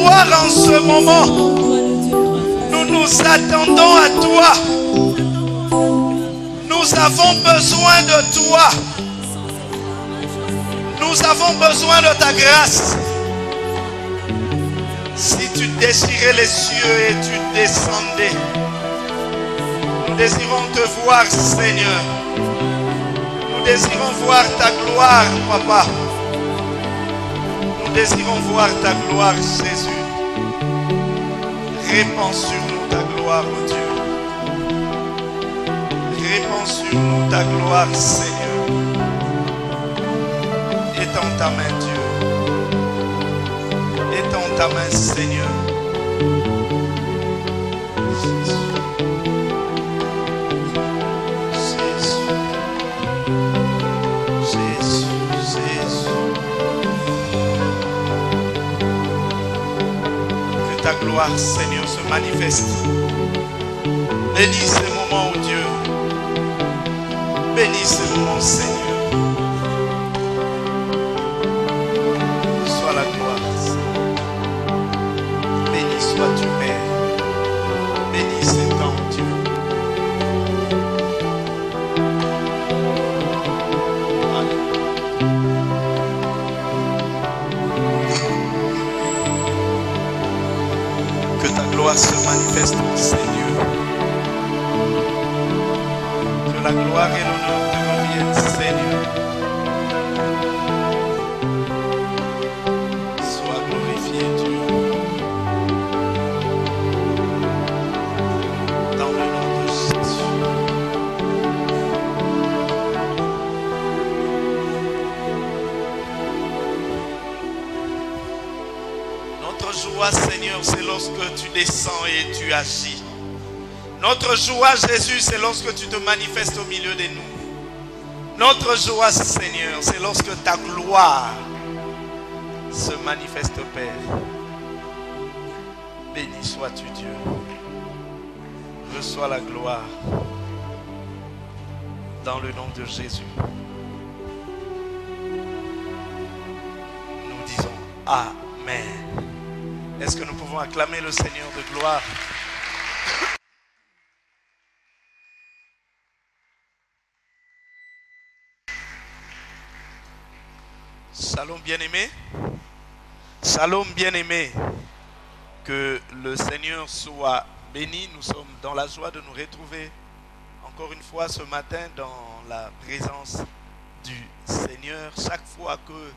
gloire en ce moment. Nous nous attendons à toi. Nous avons besoin de toi. Nous avons besoin de ta grâce. Si tu déchirais les cieux et tu descendais, nous désirons te voir, Seigneur. Nous désirons voir ta gloire, Papa. Nous désirons voir ta gloire, Jésus. Répands sur nous ta gloire, oh Dieu. Répands sur nous ta gloire, Seigneur. Étends ta main, Dieu. Étends ta main, Seigneur. Ta gloire, Seigneur, se manifeste. Bénis ce moment, oh Dieu. Bénis ce moment, Seigneur. Sois la gloire. Béni sois-tu, Père. Bénis ce temps, Dieu. Gloire se manifeste, Seigneur. Que la gloire et l'honneur te reviennent, Seigneur. Sois glorifié, Dieu. Dans le nom de Jésus. Notre joie, Seigneur, c'est lorsque tu descends et tu agis. Notre joie, Jésus, c'est lorsque tu te manifestes au milieu de nous. Notre joie, Seigneur, c'est lorsque ta gloire se manifeste, Père. Béni sois-tu, Dieu. Reçois la gloire dans le nom de Jésus. Nous disons Amen. Est-ce que nous pouvons acclamer le Seigneur de gloire? Shalom bien-aimé. Shalom bien-aimé. Que le Seigneur soit béni. Nous sommes dans la joie de nous retrouver encore une fois ce matin dans la présence du Seigneur. Chaque fois que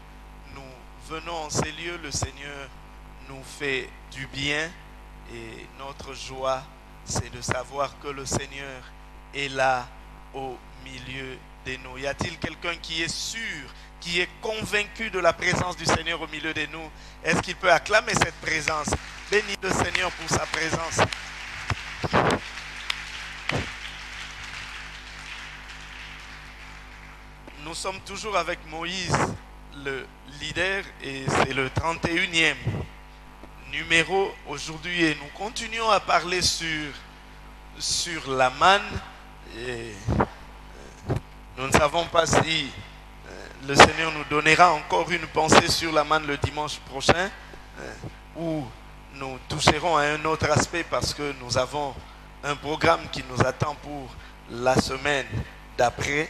nous venons en ces lieux, le Seigneur nous fait du bien et notre joie, c'est de savoir que le Seigneur est là au milieu de nous. Y a-t-il quelqu'un qui est sûr, qui est convaincu de la présence du Seigneur au milieu de nous? Est-ce qu'il peut acclamer cette présence? Bénis le Seigneur pour sa présence. Nous sommes toujours avec Moïse, le leader, et c'est le 31e numéro aujourd'hui et nous continuons à parler sur la manne. Et nous ne savons pas si le Seigneur nous donnera encore une pensée sur la manne le dimanche prochain ou nous toucherons à un autre aspect parce que nous avons un programme qui nous attend pour la semaine d'après.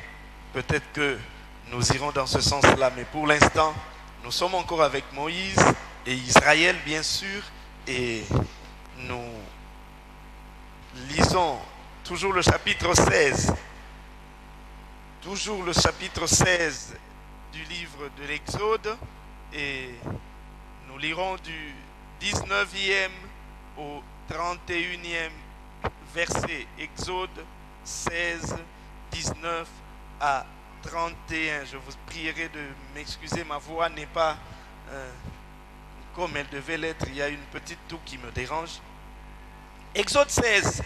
Peut-être que nous irons dans ce sens-là, mais pour l'instant, nous sommes encore avec Moïse et Israël, bien sûr, et nous lisons toujours le chapitre 16. Toujours le chapitre 16 du livre de l'Exode, et nous lirons du 19e au 31e verset. Exode 16, 19 à 31. Je vous prierai de m'excuser, ma voix n'est pas comme elle devait l'être. Il y a une petite toux qui me dérange. Exode 16,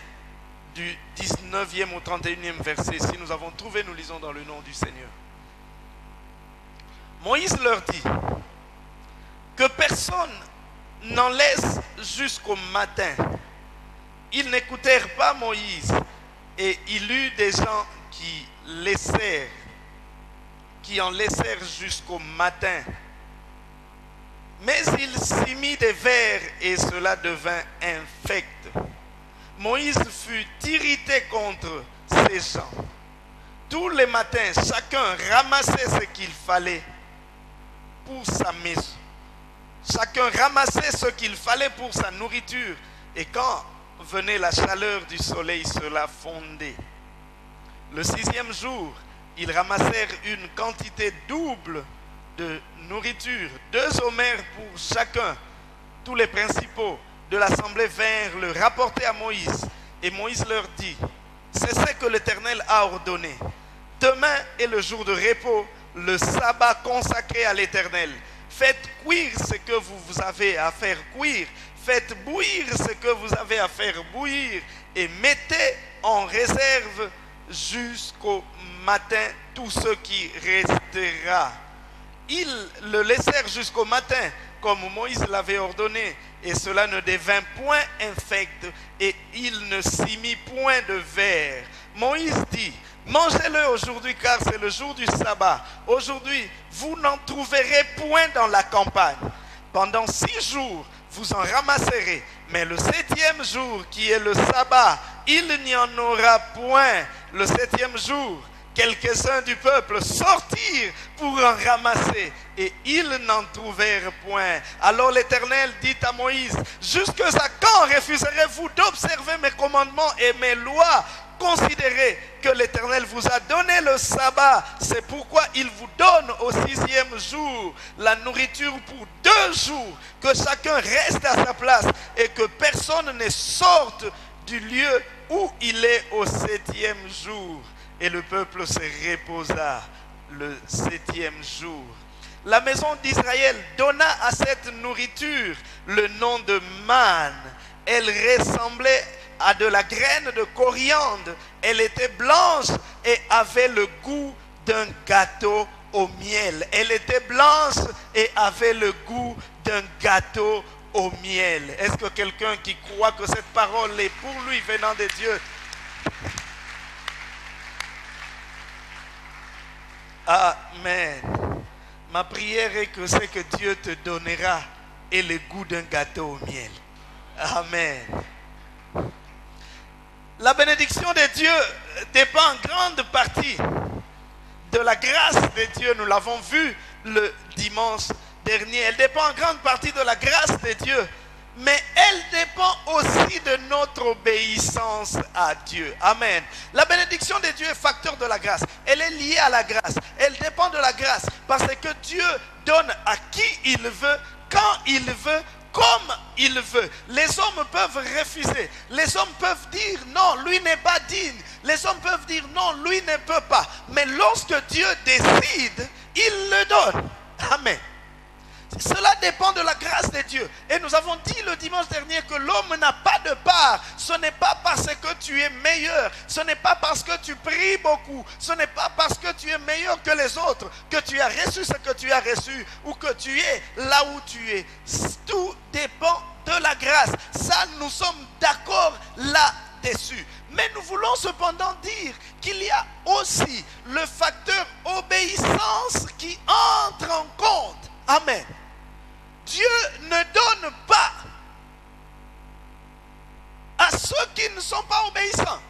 du 19e au 31e verset. Si nous avons trouvé, nous lisons dans le nom du Seigneur. Moïse leur dit que personne n'en laisse jusqu'au matin. Ils n'écoutèrent pas Moïse, et il eut des gens qui en laissèrent jusqu'au matin. Mais il s'y mit des vers et cela devint infect. Moïse fut irrité contre ces gens. Tous les matins, chacun ramassait ce qu'il fallait pour sa maison. Chacun ramassait ce qu'il fallait pour sa nourriture. Et quand venait la chaleur du soleil, cela fondait. Le 6e jour, ils ramassèrent une quantité double de nourriture, 2 homères pour chacun. Tous les principaux de l'assemblée vinrent le rapporter à Moïse. Et Moïse leur dit, c'est ce que l'Éternel a ordonné. Demain est le jour de repos, le sabbat consacré à l'Éternel. Faites cuire ce que vous avez à faire cuire. Faites bouillir ce que vous avez à faire bouillir. Et mettez en réserve jusqu'au matin tout ce qui restera. Ils le laissèrent jusqu'au matin, comme Moïse l'avait ordonné, et cela ne devint point infect, et il ne s'y mit point de vers. Moïse dit, mangez-le aujourd'hui, car c'est le jour du sabbat. Aujourd'hui, vous n'en trouverez point dans la campagne. Pendant 6 jours, vous en ramasserez, mais le 7e jour, qui est le sabbat, il n'y en aura point. Le 7e jour, quelques-uns du peuple sortirent pour en ramasser, et ils n'en trouvèrent point. Alors l'Éternel dit à Moïse, jusqu'à quand refuserez-vous d'observer mes commandements et mes lois? Considérez que l'Éternel vous a donné le sabbat. C'est pourquoi il vous donne au 6e jour la nourriture pour 2 jours. Que chacun reste à sa place et que personne ne sorte du lieu où il est au 7e jour. Et le peuple se reposa le 7e jour. La maison d'Israël donna à cette nourriture le nom de manne. Elle ressemblait à de la graine de coriandre. Elle était blanche et avait le goût d'un gâteau au miel. Elle était blanche et avait le goût d'un gâteau au miel. Est-ce que quelqu'un qui croit que cette parole est pour lui venant de Dieu? Amen. Ma prière est que ce que Dieu te donnera est le goût d'un gâteau au miel. Amen. La bénédiction de Dieu dépend en grande partie de la grâce de Dieu. Nous l'avons vu le dimanche dernier. Elle dépend en grande partie de la grâce de Dieu. Mais elle dépend aussi de notre obéissance à Dieu. Amen. La bénédiction de Dieu est facteur de la grâce. Elle est liée à la grâce. Elle dépend de la grâce. Parce que Dieu donne à qui il veut, quand il veut, comme il veut. Les hommes peuvent refuser. Les hommes peuvent dire non, lui n'est pas digne. Les hommes peuvent dire non, lui ne peut pas. Mais lorsque Dieu décide, il le donne. Amen. Cela dépend de la grâce de Dieu. Et nous avons dit le dimanche dernier que l'homme n'a pas de part. Ce n'est pas parce que tu es meilleur. Ce n'est pas parce que tu pries beaucoup. Ce n'est pas parce que tu es meilleur que les autres que tu as reçu ce que tu as reçu ou que tu es là où tu es. Tout dépend de la grâce. Ça, nous sommes d'accord là-dessus. Mais nous voulons cependant dire qu'il y a aussi le facteur obéissance qui entre en compte. Amen. Dieu ne donne pas à ceux qui ne sont pas obéissants.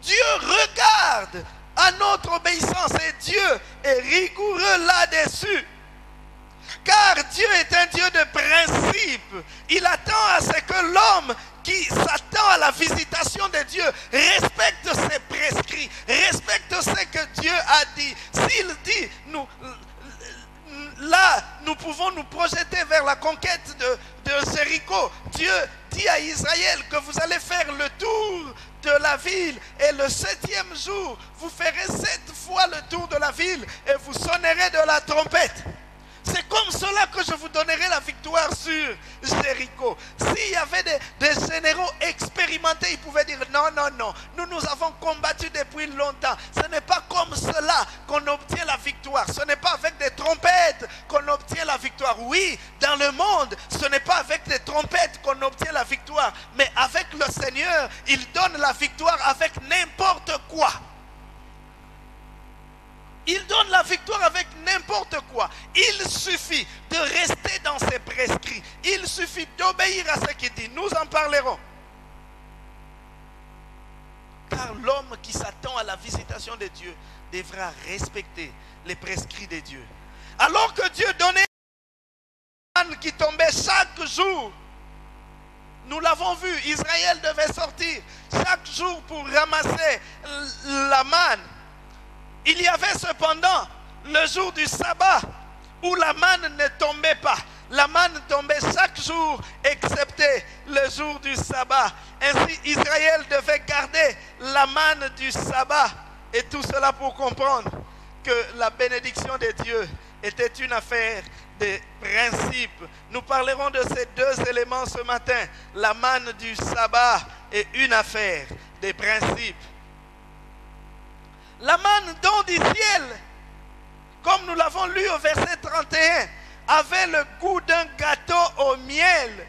Dieu regarde à notre obéissance et Dieu est rigoureux là-dessus. Car Dieu est un Dieu de principe. Il attend à ce que l'homme qui s'attend à la visitation de Dieu respecte ses prescrits, respecte ce que Dieu a dit. S'il dit, là, nous pouvons nous projeter vers la conquête de Jéricho. Dieu dit à Israël que vous allez faire le tour de la ville et le 7e jour, vous ferez 7 fois le tour de la ville et vous sonnerez de la trompette. C'est comme cela que je vous donnerai la victoire sur Jéricho. S'il y avait des généraux expérimentés, ils pouvaient dire non, non, non. Nous avons combattu depuis longtemps. Ce n'est pas comme cela qu'on obtient la victoire. Ce n'est pas avec des trompettes qu'on obtient la victoire. Oui, dans le monde, ce n'est pas avec des trompettes qu'on obtient la victoire. Mais avec le Seigneur, il donne la victoire avec n'importe quoi. Il donne la victoire avec n'importe quoi. Il suffit de rester dans ses prescrits. Il suffit d'obéir à ce qu'il dit. Nous en parlerons. Car l'homme qui s'attend à la visitation de Dieu devra respecter les prescrits de Dieu. Alors que Dieu donnait la manne qui tombait chaque jour, nous l'avons vu, Israël devait sortir chaque jour pour ramasser la manne. Il y avait cependant le jour du sabbat où la manne ne tombait pas. La manne tombait chaque jour, excepté le jour du sabbat. Ainsi, Israël devait garder la manne du sabbat. Et tout cela pour comprendre que la bénédiction de Dieu était une affaire de principe. Nous parlerons de ces deux éléments ce matin. La manne du sabbat est une affaire de principe. La manne don du ciel, comme nous l'avons lu au verset 31, avait le goût d'un gâteau au miel.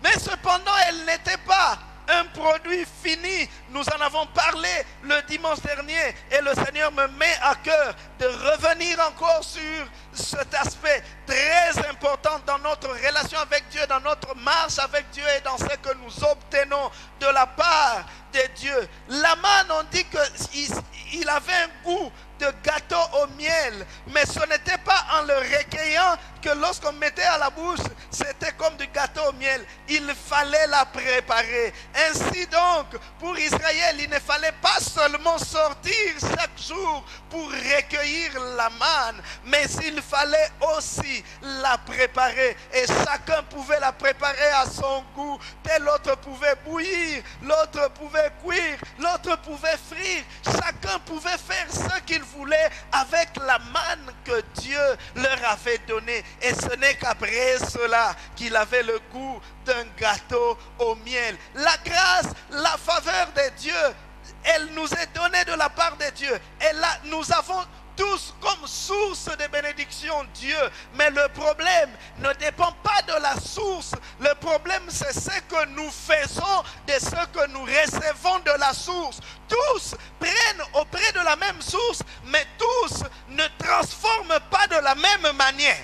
Mais cependant, elle n'était pas un produit fini. Nous en avons parlé le dimanche dernier et le Seigneur me met à cœur de revenir encore sur cet aspect très important dans notre relation avec Dieu, dans notre marche avec Dieu et dans ce que nous obtenons de la part de Dieu. La manne, on dit qu'il avait un goût de gâteau au miel, mais ce n'était pas en le recueillant que lorsqu'on mettait à la bouche, c'était comme du gâteau au miel. Il fallait la préparer. Ainsi donc, pour Israël, il ne fallait pas seulement sortir chaque jour pour recueillir la manne, mais il fallait aussi la préparer. Et chacun pouvait la préparer à son goût. Tel autre pouvait bouillir, l'autre pouvait cuire, l'autre pouvait frire. Chacun pouvait faire ce qu'il voulait avec la manne que Dieu leur avait donnée. Et ce n'est qu'après cela qu'il avait le goût d'un gâteau au miel. La grâce, la faveur de Dieu, elle nous est donnée de la part de Dieu. Et là, nous avons tous comme source de bénédiction Dieu. Mais le problème ne dépend pas de la source. Le problème, c'est ce que nous faisons de ce que nous recevons de la source. Tous prennent auprès de la même source, mais tous ne transforment pas de la même manière.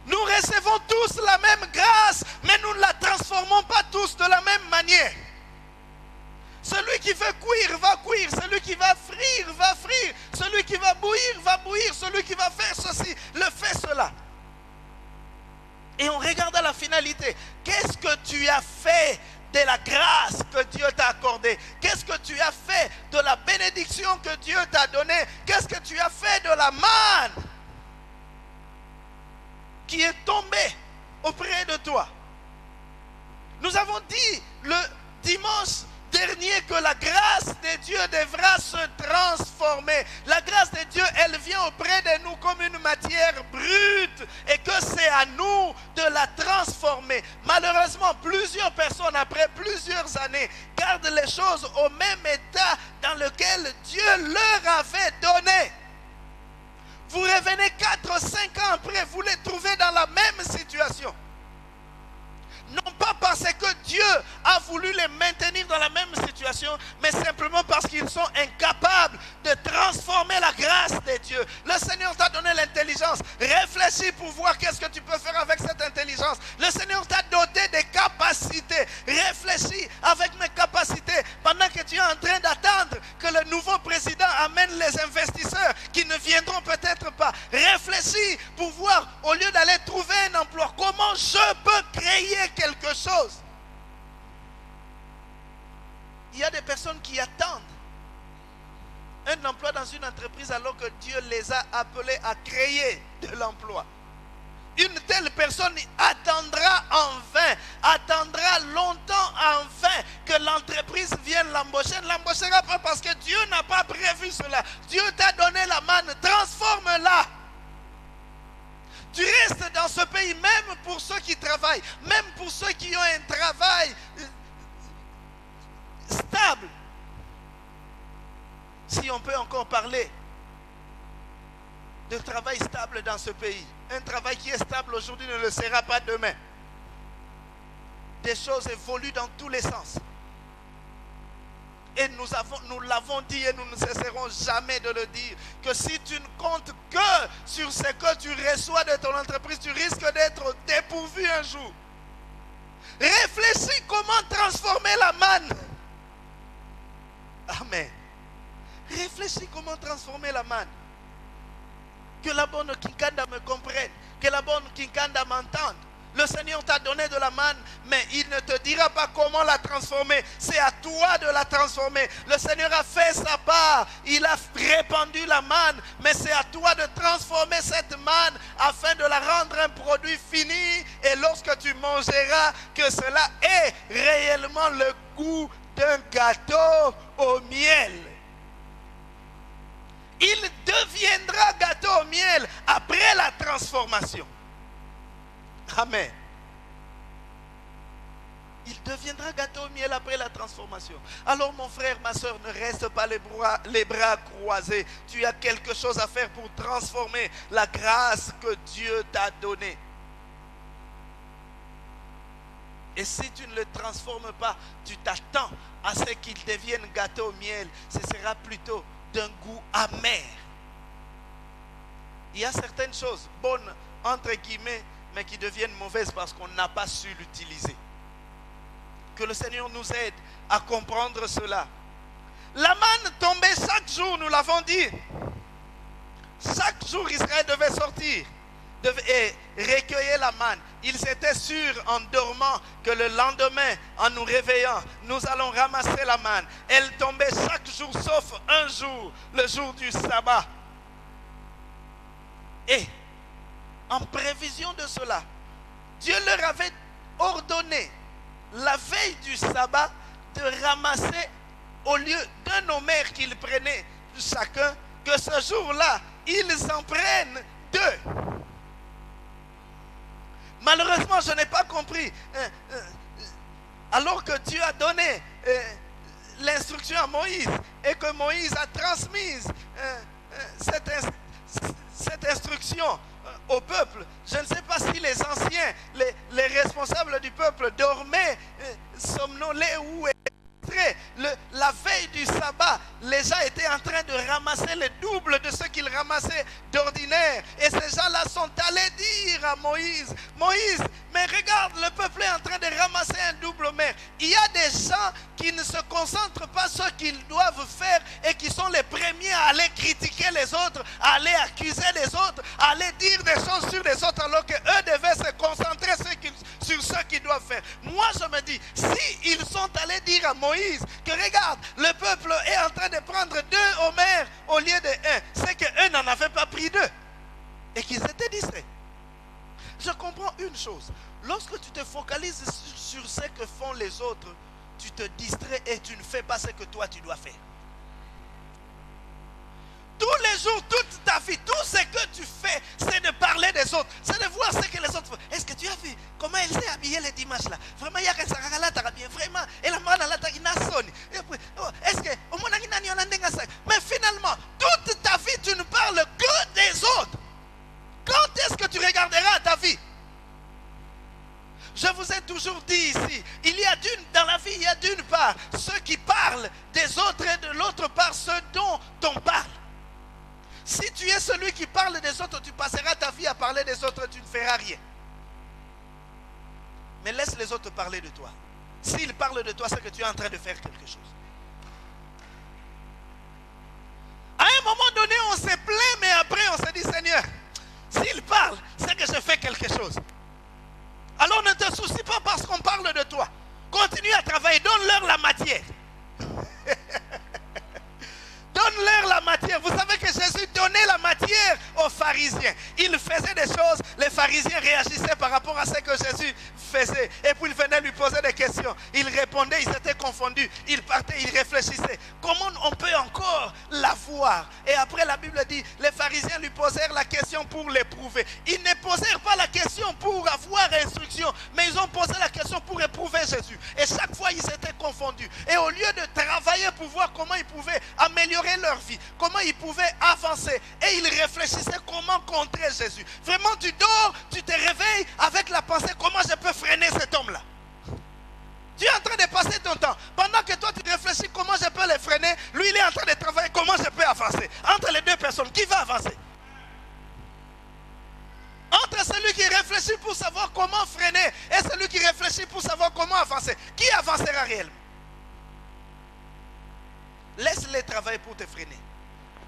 Nous recevons tous la même grâce, mais nous ne la transformons pas tous de la même manière. Celui qui veut cuire va cuire, celui qui va frire va frire, celui qui va bouillir, celui qui va faire ceci, le fait cela. Et on regarde à la finalité, qu'est-ce que tu as fait de la grâce que Dieu t'a accordée? Qu'est-ce que tu as fait de la bénédiction que Dieu t'a donnée? Qu'est-ce que tu as fait de la manne qui est tombée auprès de toi? Nous avons dit le dimanche dernier que la grâce de Dieu devra se transformer. La grâce de Dieu, elle vient auprès de nous comme une matière brute et que c'est à nous de la transformer. Malheureusement, plusieurs personnes, après plusieurs années, gardent les choses au même état dans lequel Dieu leur avait donné. Vous revenez 4-5 ans après, vous les trouvez dans la même situation. Non pas parce que Dieu a voulu les maintenir dans la même situation, mais simplement parce qu'ils sont incapables de transformer la grâce de Dieu. Le Seigneur t'a donné l'intelligence. Réfléchis pour voir qu'est-ce que tu peux faire avec cette intelligence. Le Seigneur t'a doté des capacités. Réfléchis avec mes capacités pendant que tu es en train d'attendre que le nouveau président amène les investisseurs qui ne viendront peut-être pas. Réfléchis pour voir, au lieu d'aller trouver un emploi, comment je peux créer quelque chose. Il y a des personnes qui attendent un emploi dans une entreprise alors que Dieu les a appelés à créer de l'emploi. Une telle personne attendra en vain, attendra longtemps en vain que l'entreprise vienne l'embaucher. Ne l'embauchera pas parce que Dieu n'a pas prévu cela. Dieu t'a donné la manne, transforme-la. Tu restes dans ce pays, même pour ceux qui travaillent, même pour ceux qui ont un travail stable. Si on peut encore parler de travail stable dans ce pays. Un travail qui est stable aujourd'hui ne le sera pas demain. Des choses évoluent dans tous les sens. Et nous l'avons dit et nous ne cesserons jamais de le dire, que si tu ne comptes que sur ce que tu reçois de ton entreprise, tu risques d'être dépourvu un jour. Réfléchis comment transformer la manne. Amen. Réfléchis comment transformer la manne. Que la bonne Kinkanda me comprenne, que la bonne Kinkanda m'entende. Le Seigneur t'a donné de la manne, mais il ne te dira pas comment la transformer. C'est à toi de la transformer. Le Seigneur a fait sa part. Il a répandu la manne, mais c'est à toi de transformer cette manne afin de la rendre un produit fini. Et lorsque tu mangeras, que cela ait réellement le goût d'un gâteau au miel. Il deviendra gâteau au miel après la transformation. Amen. Il deviendra gâteau au miel après la transformation. Alors mon frère, ma soeur, ne reste pas les bras croisés. Tu as quelque chose à faire pour transformer la grâce que Dieu t'a donnée. Et si tu ne le transformes pas, tu t'attends à ce qu'il devienne gâteau au miel. Ce sera plutôt d'un goût amer. Il y a certaines choses bonnes, entre guillemets, mais qui deviennent mauvaises parce qu'on n'a pas su l'utiliser. Que le Seigneur nous aide à comprendre cela. La manne tombait chaque jour, nous l'avons dit. Chaque jour, Israël devait sortir et recueillir la manne. Ils étaient sûrs en dormant que le lendemain, en nous réveillant, nous allons ramasser la manne. Elle tombait chaque jour, sauf un jour, le jour du sabbat. Et en prévision de cela, Dieu leur avait ordonné la veille du sabbat de ramasser, au lieu d'un homère qu'ils prenaient chacun, que ce jour-là, ils en prennent 2. Malheureusement, je n'ai pas compris. Alors que Dieu a donné l'instruction à Moïse et que Moïse a transmis cette instruction au peuple. Je ne sais pas si les anciens, les responsables du peuple dormaient, somnolaient ou la veille du sabbat, les gens étaient en train de ramasser le double de ce qu'ils ramassaient d'ordinaire. Et ces gens-là sont allés dire à Moïse, Moïse, mais regarde, le peuple est en train de ramasser un double mer. Il y a des gens qui ne se concentrent pas sur ce qu'ils doivent faire et qui sont les premiers à aller critiquer les autres, à aller accuser les autres, à aller dire des choses sur les autres, alors qu'eux devaient se concentrer sur ce qu'ils doivent faire. Moi, je me dis, si ils sont allés dire à Moïse que regarde, le peuple est en train de prendre 2 homères au lieu de 1, c'est qu'eux n'en avaient pas pris 2 et qu'ils étaient distraits. Je comprends une chose, lorsque tu te focalises sur ce que font les autres, tu te distrais et tu ne fais pas ce que toi tu dois faire. Tous les jours, toute ta vie, tout ce que tu fais, c'est de parler des autres. C'est de voir ce que les autres font. Est-ce que tu as vu comment elle s'est habillée les dimanches là? Vraiment, il y a quelqu'un qui a bien. Vraiment, elle a mal à la taille. Est-ce que mais finalement, toute ta vie, tu ne parles que des autres. Quand est-ce que tu regarderas ta vie? Je vous ai toujours dit ici, dans la vie, il y a d'une part ceux qui parlent des autres et de l'autre part ceux dont on parle. Si tu es celui qui parle des autres, tu passeras ta vie à parler des autres, tu ne feras rien. Mais laisse les autres parler de toi. S'ils parlent de toi, c'est que tu es en train de faire quelque chose. À un moment donné, on se plaint, mais après on se dit, Seigneur, s'ils parlent, c'est que je fais quelque chose. Alors ne te soucie pas parce qu'on parle de toi. Continue à travailler, donne-leur la matière. Donne-leur la matière. Vous savez que Jésus donnait la matière aux pharisiens. Il faisait des choses, les pharisiens réagissaient par rapport à ce que Jésus faisait. Et puis il venait lui poser des questions. Il répondait, ils étaient confondus. Il partait, il réfléchissait. Comment on peut encore la voir? Et après la Bible dit, les pharisiens lui posèrent la question pour l'éprouver. Ils ne posèrent pas la question pour avoir instruction, mais ils ont posé la question pour éprouver Jésus. Et chaque fois, ils étaient confondus. Et au lieu de travailler pour voir comment ils pouvaient améliorer leur vie, comment ils pouvaient avancer, et ils réfléchissaient comment contrer Jésus. Vraiment, tu dors, tu te réveilles avec la pensée, comment je peux freiner cet homme-là? Tu es en train de passer ton temps. Pendant que toi tu réfléchis comment je peux veux les freiner, lui il est en train de travailler, comment je peux avancer? Entre les deux personnes, qui va avancer? Entre celui qui réfléchit pour savoir comment freiner et celui qui réfléchit pour savoir comment avancer, qui avancera réellement? Laisse-les travailler pour te freiner.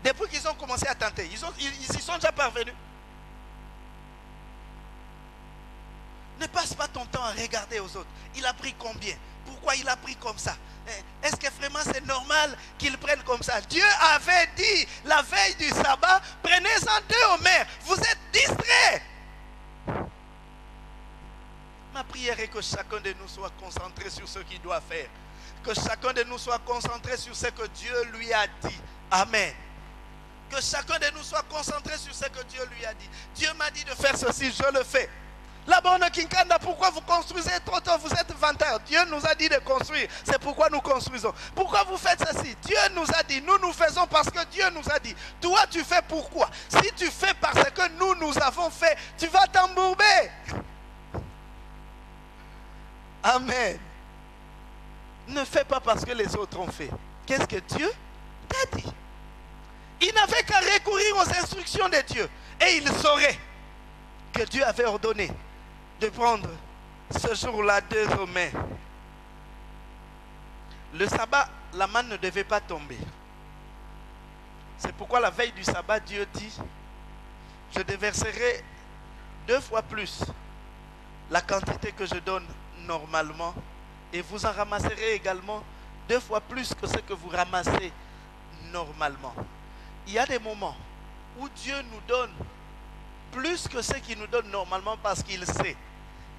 Depuis qu'ils ont commencé à tenter, ils y sont déjà parvenus. Ne passe pas ton temps à regarder aux autres. Il a pris combien? Pourquoi il a pris comme ça? Est-ce que vraiment c'est normal qu'il prenne comme ça? Dieu avait dit la veille du sabbat, prenez-en 2 au mer. Vous êtes distraits. Ma prière est que chacun de nous soit concentré sur ce qu'il doit faire. Que chacun de nous soit concentré sur ce que Dieu lui a dit. Amen. Que chacun de nous soit concentré sur ce que Dieu lui a dit. Dieu m'a dit de faire ceci, je le fais. Là-bas, on Kinkanda, pourquoi vous construisez trop tôt? Vous êtes vantards. Dieu nous a dit de construire. C'est pourquoi nous construisons. Pourquoi vous faites ceci? Dieu nous a dit. Nous faisons parce que Dieu nous a dit. Toi, tu fais pourquoi? Si tu fais parce que nous avons fait, tu vas t'embourber. Amen. Ne fais pas parce que les autres ont fait. Qu'est-ce que Dieu t'a dit? Il n'avait qu'à recourir aux instructions de Dieu. Et il saurait que Dieu avait ordonné de prendre ce jour-là 2 hommes. Le sabbat, la manne ne devait pas tomber. C'est pourquoi la veille du sabbat, Dieu dit, je déverserai 2 fois plus la quantité que je donne normalement, et vous en ramasserez également 2 fois plus que ce que vous ramassez normalement. Il y a des moments où Dieu nous donne plus que ce qu'il nous donne normalement parce qu'il sait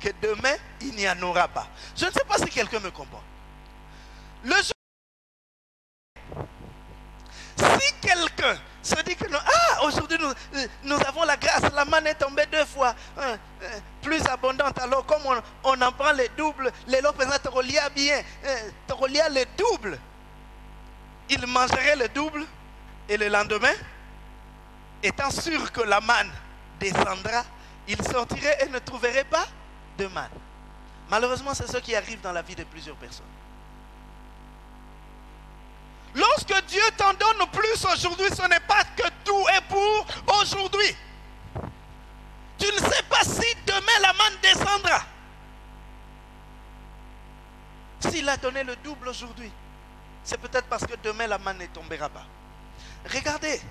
que demain, il n'y en aura pas. Je ne sais pas si quelqu'un me comprend. Le jour, si quelqu'un se dit que aujourd'hui nous avons la grâce, la manne est tombée 2 fois plus abondante, alors comme on en prend les doubles, les lopes bien, le double, il mangerait le double et le lendemain, étant sûr que la manne descendra, il sortirait et ne trouverait pas de manne. Malheureusement, c'est ce qui arrive dans la vie de plusieurs personnes. Lorsque Dieu t'en donne plus aujourd'hui, ce n'est pas que tout est pour aujourd'hui. Tu ne sais pas si demain la manne descendra. S'il a donné le double aujourd'hui, c'est peut-être parce que demain la manne ne tombera pas. Regardez,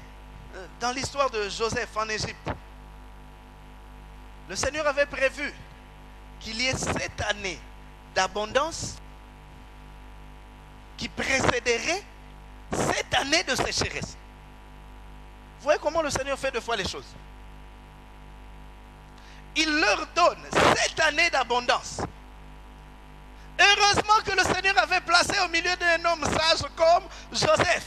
dans l'histoire de Joseph en Égypte, le Seigneur avait prévu qu'il y ait 7 années d'abondance qui précéderaient 7 années de sécheresse. Vous voyez comment le Seigneur fait 2 fois les choses. Il leur donne 7 années d'abondance. Heureusement que le Seigneur avait placé au milieu d'un homme sage comme Joseph,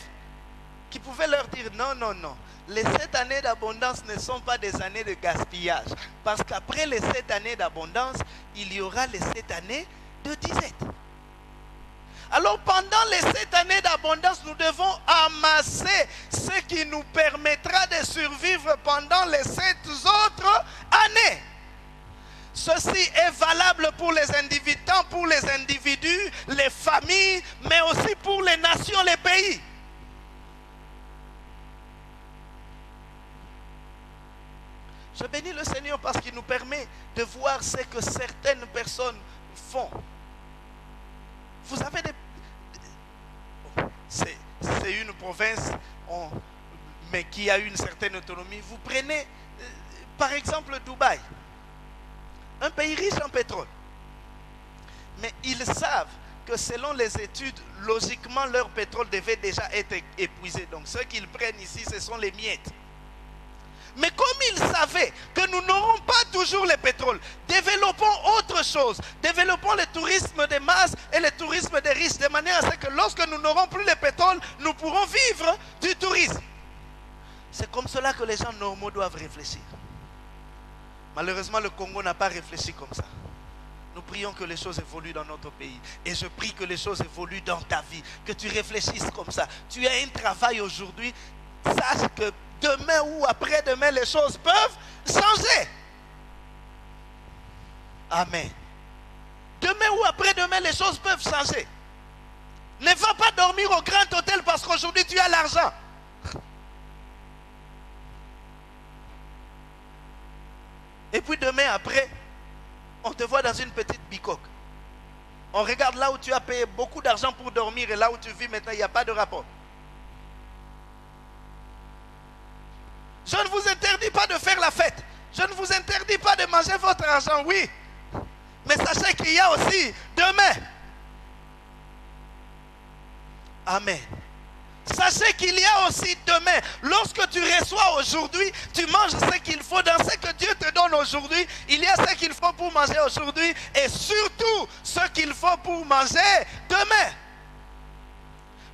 qui pouvait leur dire non, non, non. Les 7 années d'abondance ne sont pas des années de gaspillage. Parce qu'après les 7 années d'abondance, il y aura les 7 années de disette. Alors pendant les 7 années d'abondance, nous devons amasser ce qui nous permettra de survivre pendant les 7 autres années. Ceci est valable pour les individus, tant pour les individus, les familles, mais aussi pour les nations, les pays. Je bénis le Seigneur parce qu'il nous permet de voir ce que certaines personnes font. Vous avez des... C'est une province mais qui a une certaine autonomie. Vous prenez par exemple Dubaï, un pays riche en pétrole. Mais ils savent que selon les études, logiquement leur pétrole devait déjà être épuisé. Donc ce qu'ils prennent ici, ce sont les miettes. Mais comme ils savaient que nous n'aurons pas toujours le pétrole, développons autre chose. Développons le tourisme de masse et le tourisme des riches, de manière à ce que lorsque nous n'aurons plus le pétrole, nous pourrons vivre du tourisme. C'est comme cela que les gens normaux doivent réfléchir. Malheureusement, le Congo n'a pas réfléchi comme ça. Nous prions que les choses évoluent dans notre pays. Et je prie que les choses évoluent dans ta vie. Que tu réfléchisses comme ça. Tu as un travail aujourd'hui. Sache que demain ou après-demain, les choses peuvent changer. Amen. Demain ou après-demain, les choses peuvent changer. Ne va pas dormir au grand hôtel parce qu'aujourd'hui tu as l'argent. Et puis demain après, on te voit dans une petite bicoque. On regarde là où tu as payé beaucoup d'argent pour dormir et là où tu vis maintenant, il n'y a pas de rapport. Je ne vous interdis pas de faire la fête. Je ne vous interdis pas de manger votre argent, oui. Mais sachez qu'il y a aussi demain. Amen. Sachez qu'il y a aussi demain. Lorsque tu reçois aujourd'hui, tu manges ce qu'il faut dans ce que Dieu te donne aujourd'hui. Il y a ce qu'il faut pour manger aujourd'hui et surtout ce qu'il faut pour manger demain.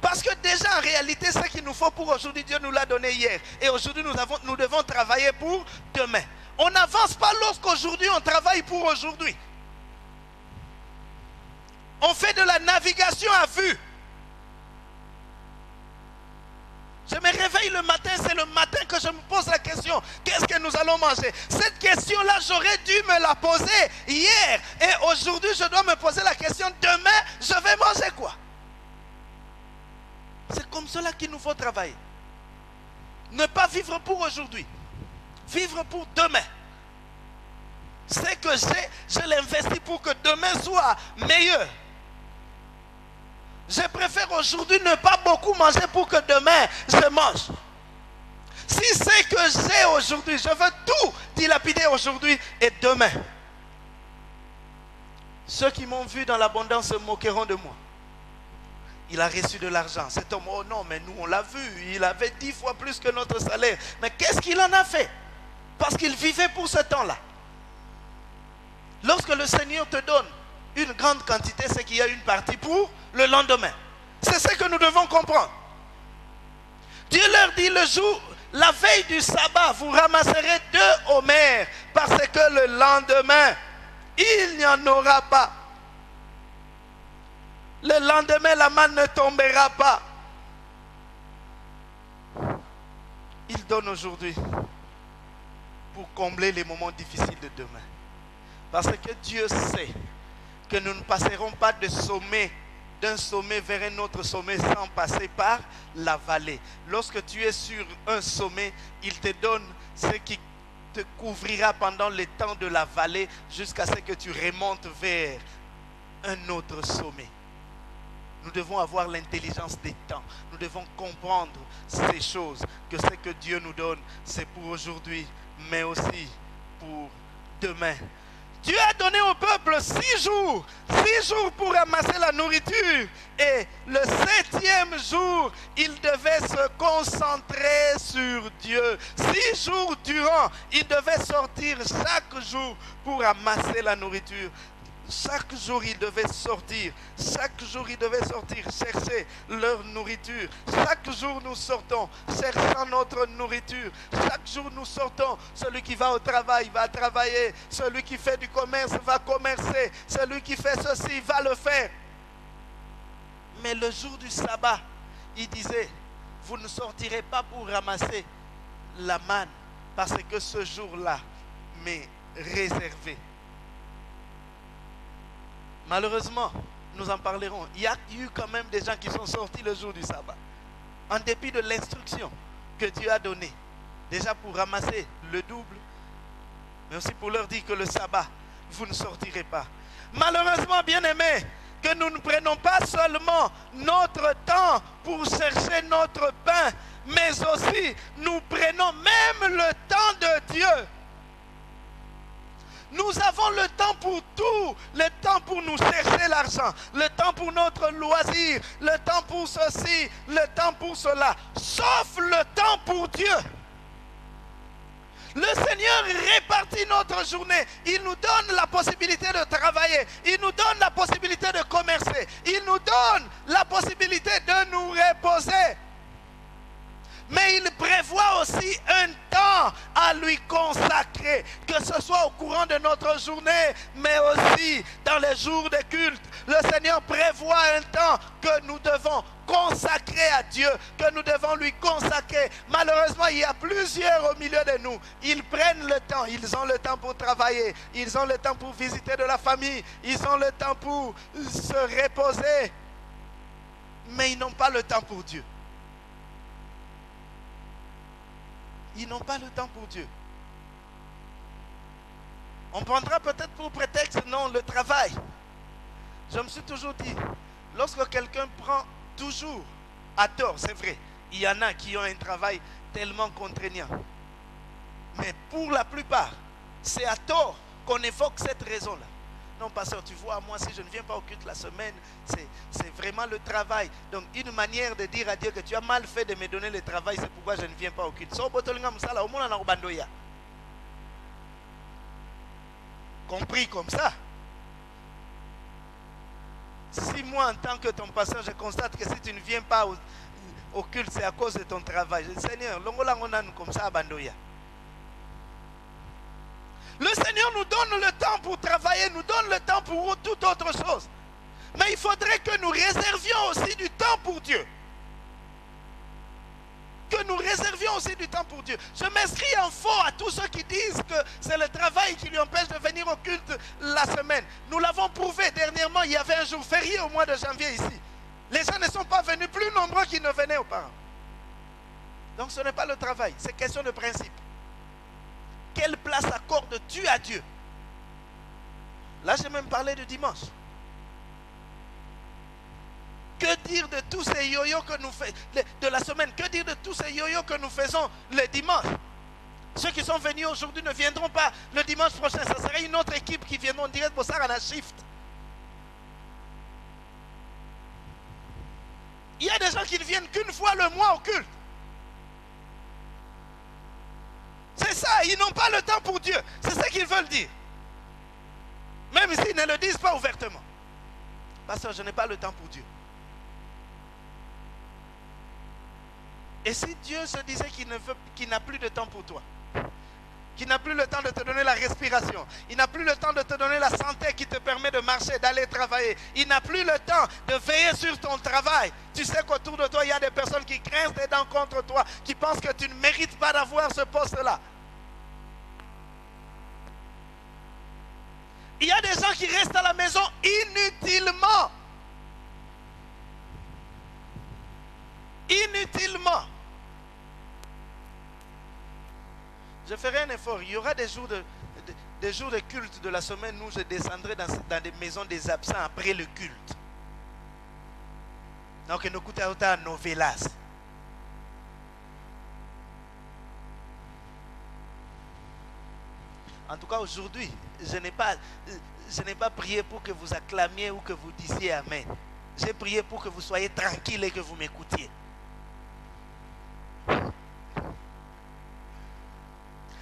Parce que déjà en réalité, ce qu'il nous faut pour aujourd'hui, Dieu nous l'a donné hier. Et aujourd'hui, nous devons travailler pour demain. On n'avance pas lorsqu'aujourd'hui on travaille pour aujourd'hui. On fait de la navigation à vue. Je me réveille le matin, c'est le matin que je me pose la question, qu'est-ce que nous allons manger? Cette question-là, j'aurais dû me la poser hier. Et aujourd'hui, je dois me poser la question, demain, je vais manger quoi? C'est comme cela qu'il nous faut travailler. Ne pas vivre pour aujourd'hui, vivre pour demain. Ce que j'ai, je l'investis pour que demain soit meilleur. Je préfère aujourd'hui ne pas beaucoup manger pour que demain je mange. Si c'est que j'ai aujourd'hui, je veux tout dilapider aujourd'hui et demain. Ceux qui m'ont vu dans l'abondance se moqueront de moi. Il a reçu de l'argent. Cet homme, oh non, mais nous on l'a vu. Il avait 10 fois plus que notre salaire. Mais qu'est-ce qu'il en a fait? Parce qu'il vivait pour ce temps-là. Lorsque le Seigneur te donne une grande quantité, c'est qu'il y a une partie pour le lendemain. C'est ce que nous devons comprendre. Dieu leur dit le jour, la veille du sabbat, vous ramasserez 2 homères parce que le lendemain, il n'y en aura pas. Le lendemain, la manne ne tombera pas. Il donne aujourd'hui pour combler les moments difficiles de demain. Parce que Dieu sait que nous ne passerons pas d'un sommet vers un autre sommet sans passer par la vallée. Lorsque tu es sur un sommet, il te donne ce qui te couvrira pendant le temps de la vallée jusqu'à ce que tu remontes vers un autre sommet. Nous devons avoir l'intelligence des temps. Nous devons comprendre ces choses, que ce que Dieu nous donne, c'est pour aujourd'hui, mais aussi pour demain. Dieu a donné au peuple 6 jours pour ramasser la nourriture. Et le 7e jour, il devait se concentrer sur Dieu. 6 jours durant, il devait sortir chaque jour pour ramasser la nourriture. Chaque jour, ils devaient sortir. Chaque jour, ils devaient sortir chercher leur nourriture. Chaque jour, nous sortons cherchant notre nourriture. Chaque jour, nous sortons. Celui qui va au travail va travailler. Celui qui fait du commerce va commercer. Celui qui fait ceci va le faire. Mais le jour du sabbat, il disait, vous ne sortirez pas pour ramasser la manne parce que ce jour-là m'est réservé. Malheureusement, nous en parlerons. Il y a eu quand même des gens qui sont sortis le jour du sabbat. En dépit de l'instruction que Dieu a donnée. Déjà pour ramasser le double. Mais aussi pour leur dire que le sabbat, vous ne sortirez pas. Malheureusement, bien-aimés, que nous ne prenons pas seulement notre temps pour chercher notre pain. Mais aussi, nous prenons même le temps de Dieu. Nous avons le temps pour tout, le temps pour nous chercher l'argent, le temps pour notre loisir, le temps pour ceci, le temps pour cela, sauf le temps pour Dieu. Le Seigneur répartit notre journée, il nous donne la possibilité de travailler, il nous donne la possibilité de commercer, il nous donne la possibilité de nous reposer. Mais il prévoit aussi un temps à lui consacrer, que ce soit au courant de notre journée, mais aussi dans les jours de culte. Le Seigneur prévoit un temps que nous devons consacrer à Dieu, que nous devons lui consacrer. Malheureusement, il y a plusieurs au milieu de nous. Ils prennent le temps, ils ont le temps pour travailler, ils ont le temps pour visiter de la famille, ils ont le temps pour se reposer. mais ils n'ont pas le temps pour Dieu. Ils n'ont pas le temps pour Dieu. On prendra peut-être pour prétexte, non, le travail. Je me suis toujours dit, lorsque quelqu'un prend toujours à tort, c'est vrai, il y en a qui ont un travail tellement contraignant. Mais pour la plupart, c'est à tort qu'on évoque cette raison-là. Non, pasteur, tu vois, moi, si je ne viens pas au culte la semaine, c'est vraiment le travail. Donc, une manière de dire à Dieu que tu as mal fait de me donner le travail, c'est pourquoi je ne viens pas au culte. Compris comme ça. Si moi, en tant que ton pasteur, je constate que si tu ne viens pas au culte, c'est à cause de ton travail. Je dis, Seigneur, comme ça, abandoya. Le Seigneur nous donne le temps pour travailler, nous donne le temps pour toute autre chose. Mais il faudrait que nous réservions aussi du temps pour Dieu. Que nous réservions aussi du temps pour Dieu. Je m'inscris en faux à tous ceux qui disent que c'est le travail qui lui empêche de venir au culte la semaine. Nous l'avons prouvé dernièrement, il y avait un jour férié au mois de janvier ici. Les gens ne sont pas venus plus nombreux qu'ils ne venaient auparavant. Donc ce n'est pas le travail, c'est question de principe. Quelle place accordes-tu à Dieu? Là, j'ai même parlé de dimanche. Que dire de tous ces yo-yo que nous faisons de la semaine? Que dire de tous ces yo-yo que nous faisons le dimanche? Ceux qui sont venus aujourd'hui ne viendront pas le dimanche prochain. Ça serait une autre équipe qui viendront direct pour ça à la shift. Il y a des gens qui ne viennent qu'une fois le mois au culte. C'est ça, ils n'ont pas le temps pour Dieu. C'est ça qu'ils veulent dire. Même s'ils ne le disent pas ouvertement. Pasteur, je n'ai pas le temps pour Dieu. Et si Dieu se disait qu'il n'a plus de temps pour toi, qu'il n'a plus le temps de te donner la respiration, il n'a plus le temps de te donner la santé qui te permet de marcher, d'aller travailler, il n'a plus le temps de veiller sur ton travail. Tu sais qu'autour de toi, il y a des personnes qui grincent des dents contre toi, qui pensent que tu ne mérites pas d'avoir ce poste-là. Il y a des gens qui restent à la maison inutilement. Inutilement. Je ferai un effort. Il y aura des jours de culte de la semaine où je descendrai dans des maisons des absents après le culte. Donc, nous coûtons autant novelas. En tout cas, aujourd'hui, je n'ai pas prié pour que vous acclamiez ou que vous disiez Amen. J'ai prié pour que vous soyez tranquille et que vous m'écoutiez.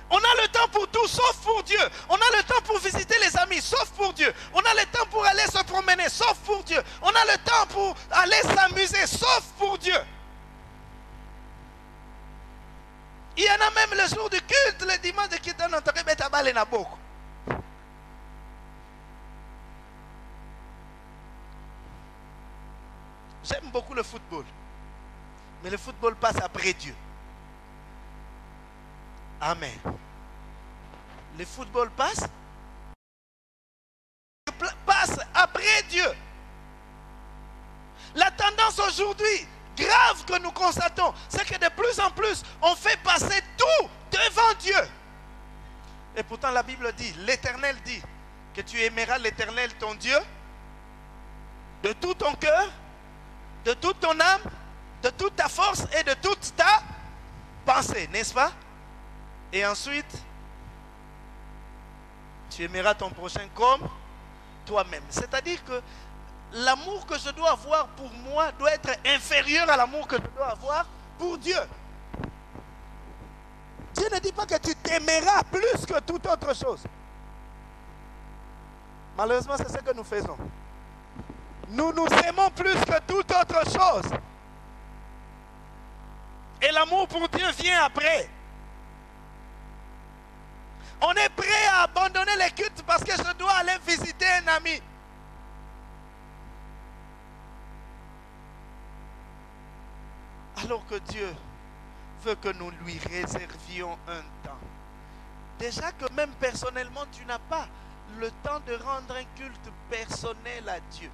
On a le temps pour tout, sauf pour Dieu. On a le temps pour visiter les amis, sauf pour Dieu. On a le temps pour aller se promener, sauf pour Dieu. On a le temps pour aller s'amuser, sauf pour Dieu. Il y en a même le jour du culte, le dimanche de culte, on te met à balle na beaucoup. J'aime beaucoup le football. Mais le football passe après Dieu. Amen. Le football passe après Dieu. La tendance aujourd'hui, grave que nous constatons, c'est que de plus en plus, on fait passer tout devant Dieu. Et pourtant la Bible dit, l'Éternel dit, que tu aimeras l'Éternel ton Dieu de tout ton cœur, de toute ton âme, de toute ta force et de toute ta pensée, n'est-ce pas? Et ensuite, tu aimeras ton prochain comme toi-même. C'est-à-dire que l'amour que je dois avoir pour moi doit être inférieur à l'amour que je dois avoir pour Dieu. Dieu ne dit pas que tu t'aimeras plus que toute autre chose. Malheureusement, c'est ce que nous faisons. Nous nous aimons plus que toute autre chose. Et l'amour pour Dieu vient après. On est prêt à abandonner les cultes parce que je dois aller visiter un ami. Alors que Dieu veut que nous lui réservions un temps. Déjà que même personnellement, tu n'as pas le temps de rendre un culte personnel à Dieu.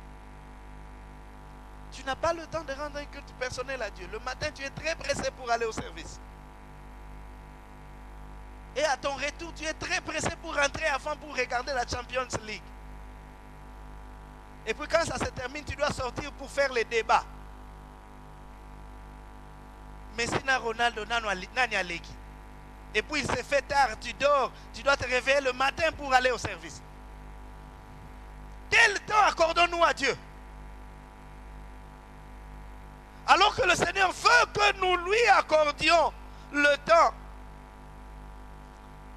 tu n'as pas le temps de rendre un culte personnel à Dieu. Le matin, tu es très pressé pour aller au service. Et à ton retour, tu es très pressé pour rentrer avant pour regarder la Champions League. Et puis quand ça se termine, tu dois sortir pour faire les débats. Messi na Ronaldo nani aleki. Et puis il se fait tard, tu dors, tu dois te réveiller le matin pour aller au service. Quel temps accordons-nous à Dieu? Alors que le Seigneur veut que nous lui accordions le temps.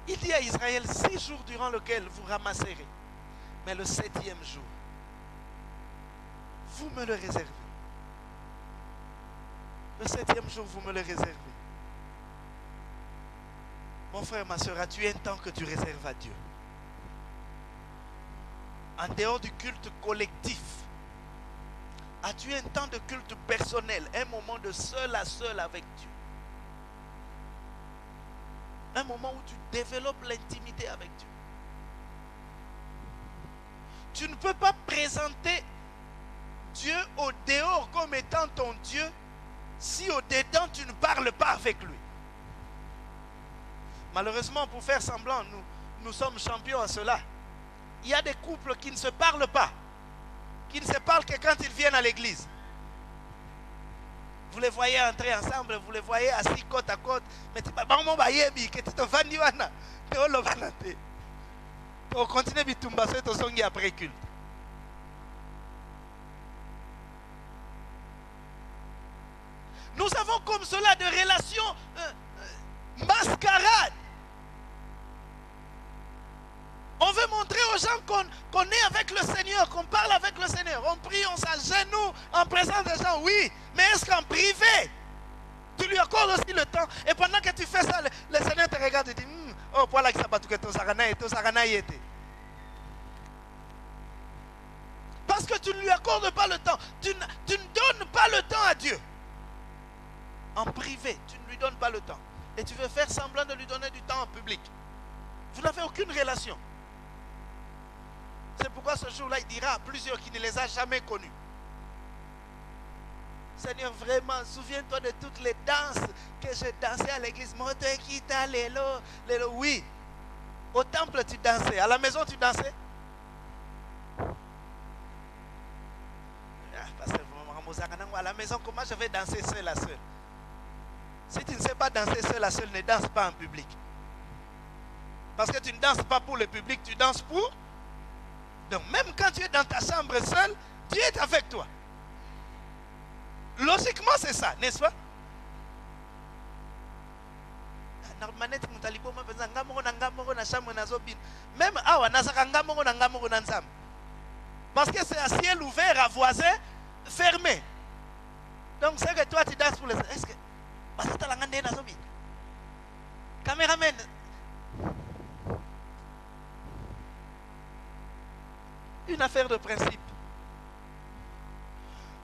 Il dit à Israël, 6 jours durant lesquels vous ramasserez. Mais le 7e jour, vous me le réservez. Le 7e jour, vous me le réservez. Mon frère, ma soeur, as-tu un temps que tu réserves à Dieu? En dehors du culte collectif, as-tu un temps de culte personnel, un moment de seul à seul avec Dieu? Un moment où tu développes l'intimité avec Dieu. Tu ne peux pas présenter Dieu au dehors comme étant ton Dieu si au dedans tu ne parles pas avec lui. Malheureusement, pour faire semblant, nous sommes champions à cela. Il y a des couples qui ne se parlent pas, qui ne se parlent que quand ils viennent à l'église. Vous les voyez entrer ensemble, vous les voyez assis côte à côte. Mais tu vas continuer à après culte. Nous avons comme cela de relations mascarades. On veut montrer aux gens qu'on est avec le Seigneur, qu'on parle avec le Seigneur. On prie, on s'agenouille en présence des gens, oui. Mais est-ce qu'en privé, tu lui accordes aussi le temps? Et pendant que tu fais ça, le Seigneur te regarde et dit, oh, voilà que ça va tout que ton sarana y était. Parce que tu ne lui accordes pas le temps. Tu ne donnes pas le temps à Dieu. En privé, tu ne lui donnes pas le temps. Et tu veux faire semblant de lui donner du temps en public. Vous n'avez aucune relation. C'est pourquoi ce jour-là, il dira à plusieurs qui ne les a jamais connus. Seigneur, vraiment, souviens-toi de toutes les danses que j'ai dansées à l'église. Oui. Au temple, tu dansais. À la maison, tu dansais. À la maison, comment je vais danser seul à seul? Si tu ne sais pas danser seul à seul, ne danse pas en public. Parce que tu ne danses pas pour le public, tu danses pour. Donc même quand tu es dans ta chambre seul, Dieu est avec toi. Logiquement, c'est ça, n'est-ce pas? Même parce que c'est un ciel ouvert à voisin fermé. Donc c'est que toi tu danses pour les. Est-ce que caméraman. Une affaire de principe.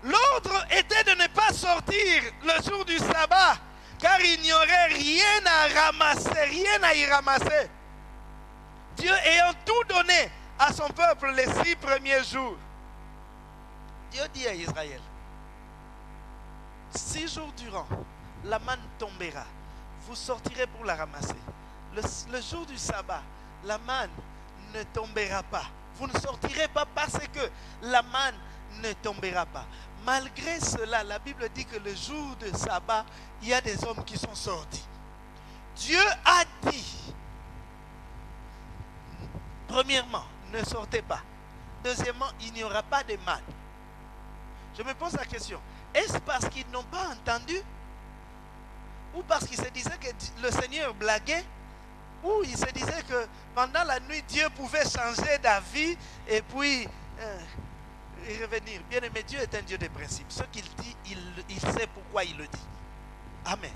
L'ordre était de ne pas sortir le jour du sabbat, car il n'y aurait rien à ramasser, rien à y ramasser. Dieu ayant tout donné à son peuple les 6 premiers jours. Dieu dit à Israël, 6 jours durant, la manne tombera. Vous sortirez pour la ramasser. Le jour du sabbat, la manne ne tombera pas. Vous ne sortirez pas parce que la manne ne tombera pas. Malgré cela, la Bible dit que le jour de sabbat, il y a des hommes qui sont sortis. Dieu a dit, premièrement, ne sortez pas. Deuxièmement, il n'y aura pas de manne. Je me pose la question, est-ce parce qu'ils n'ont pas entendu? Ou parce qu'ils se disaient que le Seigneur blaguait? Ou ils se disaient que pendant la nuit, Dieu pouvait changer d'avis et puis revenir. Bien aimé, Dieu est un Dieu de principe. Ce qu'il dit, il sait pourquoi il le dit. Amen.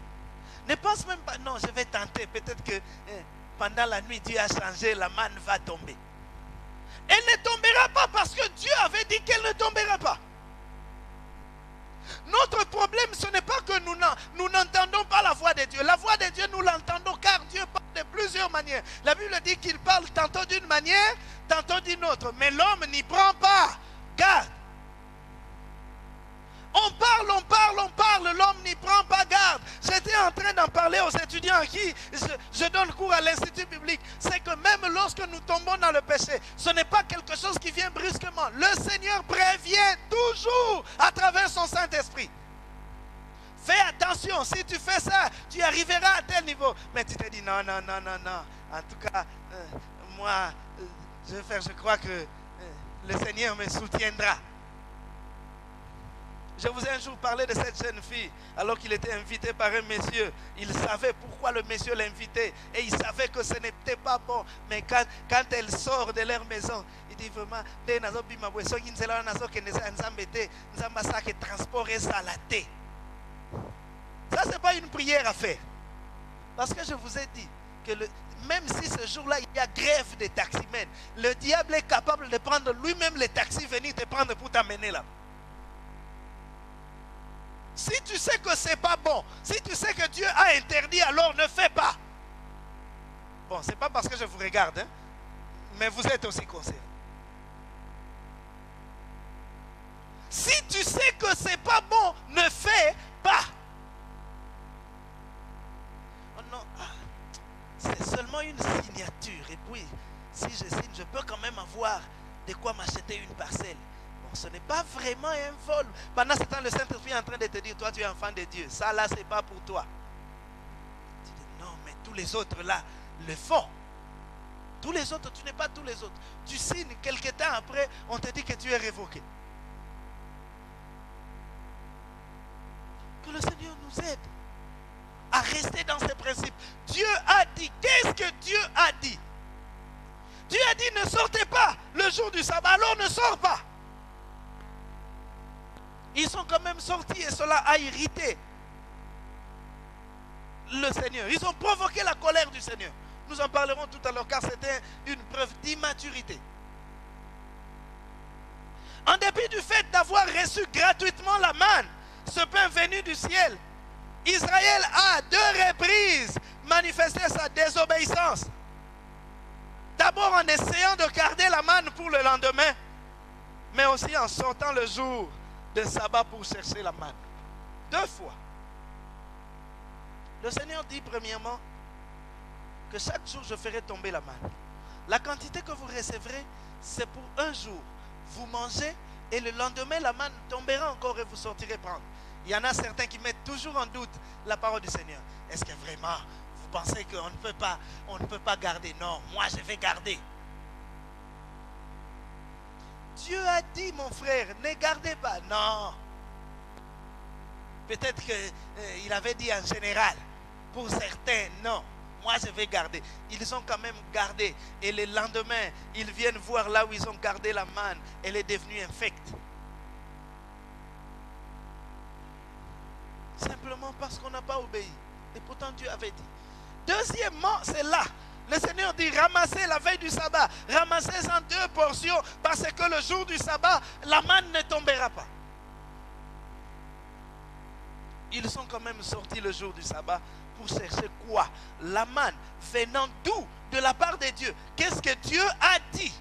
Ne pense même pas, non, je vais tenter. Peut-être que pendant la nuit, Dieu a changé, la manne va tomber. Elle ne tombera pas parce que Dieu avait dit qu'elle ne tombera pas. Notre problème, ce n'est pas que nous n'entendons pas la voix de Dieu. La voix de Dieu, nous l'entendons car Dieu parle de plusieurs manières. La Bible dit qu'il parle tantôt d'une manière, tantôt d'une autre. Mais l'homme n'y prend pas garde. On parler aux étudiants à qui je donne cours à l'Institut biblique, c'est que même lorsque nous tombons dans le péché, ce n'est pas quelque chose qui vient brusquement. Le Seigneur prévient toujours à travers son Saint-Esprit. Fais attention, si tu fais ça, tu arriveras à tel niveau. Mais tu te dis non. En tout cas, moi, je crois que le Seigneur me soutiendra. Je vous ai un jour parlé de cette jeune fille, alors qu'il était invité par un monsieur. Il savait pourquoi le monsieur l'invitait. Et il savait que ce n'était pas bon. Mais quand elle sort de leur maison, il dit vraiment, ça, ce n'est pas une prière à faire. Parce que je vous ai dit que même si ce jour-là, il y a grève des taximens, le diable est capable de prendre lui-même les taxis, venir te prendre pour t'amener là. Si tu sais que ce n'est pas bon, si tu sais que Dieu a interdit, alors ne fais pas. Bon, ce n'est pas parce que je vous regarde, hein, mais vous êtes aussi concerné. Si tu sais que ce n'est pas bon, ne fais pas. Oh non, c'est seulement une signature. Et puis, si je signe, je peux quand même avoir de quoi m'acheter une parcelle. Ce n'est pas vraiment un vol. Pendant ce temps, le Saint-Esprit est en train de te dire, toi tu es enfant de Dieu. Ça là, ce n'est pas pour toi. Tu dis, non, mais tous les autres là le font. Tous les autres, tu n'es pas tous les autres. Tu signes, quelque temps après, on te dit que tu es révoqué. Que le Seigneur nous aide à rester dans ces principes. Dieu a dit, qu'est-ce que Dieu a dit? Dieu a dit, ne sortez pas le jour du sabbat, alors ne sors pas. Ils sont quand même sortis et cela a irrité le Seigneur. Ils ont provoqué la colère du Seigneur. Nous en parlerons tout à l'heure car c'était une preuve d'immaturité. En dépit du fait d'avoir reçu gratuitement la manne, ce pain venu du ciel, Israël a à 2 reprises manifesté sa désobéissance. D'abord en essayant de garder la manne pour le lendemain, mais aussi en sortant le jour de sabbat pour chercher la manne. 2 fois. Le Seigneur dit premièrement que chaque jour je ferai tomber la manne. La quantité que vous recevrez, c'est pour un jour. Vous mangez et le lendemain la manne tombera encore et vous sortirez prendre. Il y en a certains qui mettent toujours en doute la parole du Seigneur. Est-ce que vraiment vous pensez qu'on ne peut pas garder? Non, moi je vais garder. Dieu a dit, mon frère, ne gardez pas. Non. Peut-être qu'il avait dit en général. Pour certains, non. Moi, je vais garder. Ils ont quand même gardé. Et le lendemain, ils viennent voir là où ils ont gardé la manne. Elle est devenue infecte. Simplement parce qu'on n'a pas obéi. Et pourtant, Dieu avait dit. Deuxièmement, c'est là. Le Seigneur dit, ramassez la veille du sabbat, ramassez-en 2 portions, parce que le jour du sabbat, la manne ne tombera pas. Ils sont quand même sortis le jour du sabbat pour chercher quoi? La manne venant d'où? De la part de Dieu. Qu'est-ce que Dieu a dit?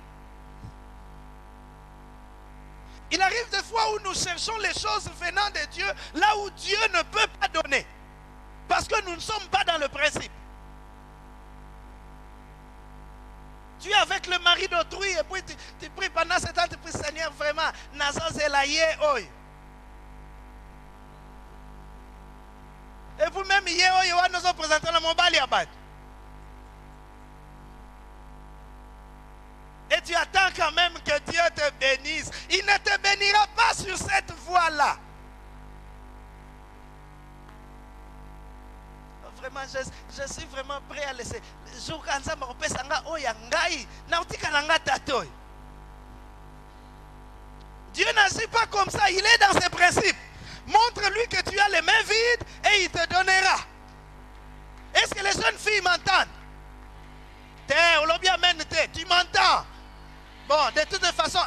Il arrive des fois où nous cherchons les choses venant de Dieu, là où Dieu ne peut pas donner. Parce que nous ne sommes pas dans le principe. Tu es avec le mari d'autrui et puis tu pries pendant ce temps, tu pries Seigneur vraiment, Nazan Zelaye Oi. Et vous-même, hier, nous avons présenté le mobile Abad. Et tu attends quand même que Dieu te bénisse. Il ne te bénira pas sur cette voie-là. Vraiment, je suis vraiment prêt à laisser. Dieu n'agit pas comme ça, il est dans ses principes. Montre-lui que tu as les mains vides et il te donnera. Est-ce que les jeunes filles m'entendent? Tu m'entends? Bon, de toute façon,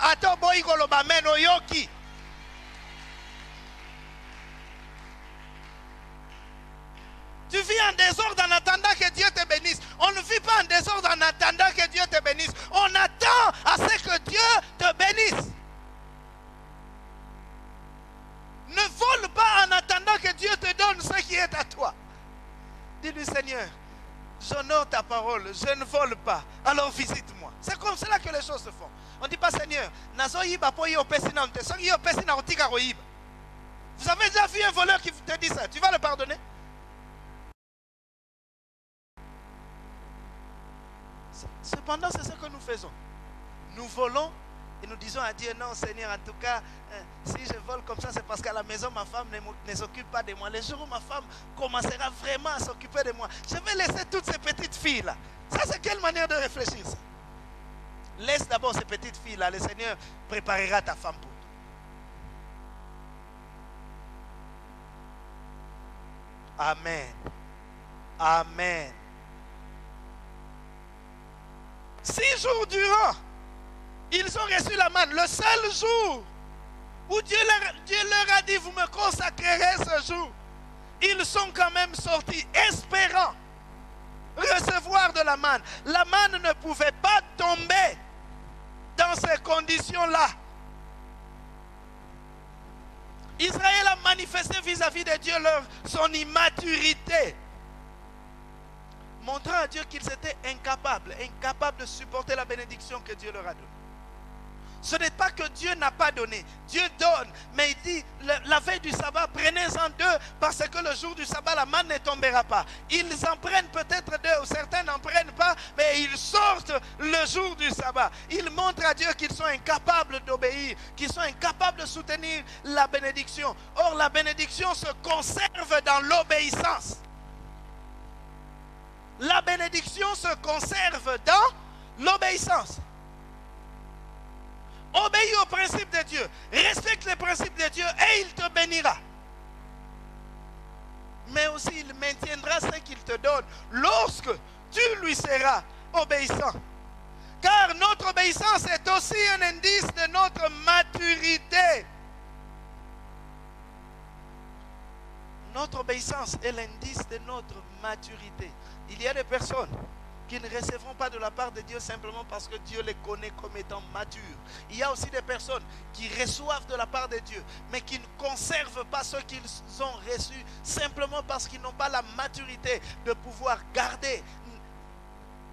tu vis en désordre en attendant que Dieu te bénisse. On ne vit pas en désordre en attendant que Dieu te bénisse. On attend à ce que Dieu te bénisse. Ne vole pas en attendant que Dieu te donne ce qui est à toi. dis-lui, Seigneur, j'honore ta parole, je ne vole pas, alors visite-moi. C'est comme cela que les choses se font. On ne dit pas, Seigneur, vous avez déjà vu un voleur qui te dit ça, tu vas le pardonner? Cependant, c'est ce que nous faisons. Nous volons et nous disons à Dieu, non Seigneur, en tout cas, si je vole comme ça, c'est parce qu'à la maison, ma femme ne s'occupe pas de moi. Le jour où ma femme commencera vraiment à s'occuper de moi, je vais laisser toutes ces petites filles-là. Ça, c'est quelle manière de réfléchir ça? Laisse d'abord ces petites filles-là, le Seigneur préparera ta femme pour toi. Amen. Amen. 6 jours durant, ils ont reçu la manne. Le seul jour où Dieu leur a dit, vous me consacrerez ce jour, ils sont quand même sortis espérant recevoir de la manne. La manne ne pouvait pas tomber dans ces conditions-là. Israël a manifesté vis-à-vis de Dieu son immaturité, montrant à Dieu qu'ils étaient incapables de supporter la bénédiction que Dieu leur a donnée. Ce n'est pas que Dieu n'a pas donné. Dieu donne, mais il dit, la veille du sabbat, prenez-en 2, parce que le jour du sabbat, la manne ne tombera pas. Ils en prennent peut-être 2, ou certains n'en prennent pas, mais ils sortent le jour du sabbat. Ils montrent à Dieu qu'ils sont incapables d'obéir, qu'ils sont incapables de soutenir la bénédiction. Or, la bénédiction se conserve dans l'obéissance. La bénédiction se conserve dans l'obéissance. Obéis aux principes de Dieu. Respecte les principes de Dieu et il te bénira. Mais aussi il maintiendra ce qu'il te donne lorsque tu lui seras obéissant. Car notre obéissance est aussi un indice de notre maturité. Notre obéissance est l'indice de notre maturité. Il y a des personnes qui ne recevront pas de la part de Dieu simplement parce que Dieu les connaît comme étant matures. Il y a aussi des personnes qui reçoivent de la part de Dieu, mais qui ne conservent pas ce qu'ils ont reçu simplement parce qu'ils n'ont pas la maturité de pouvoir garder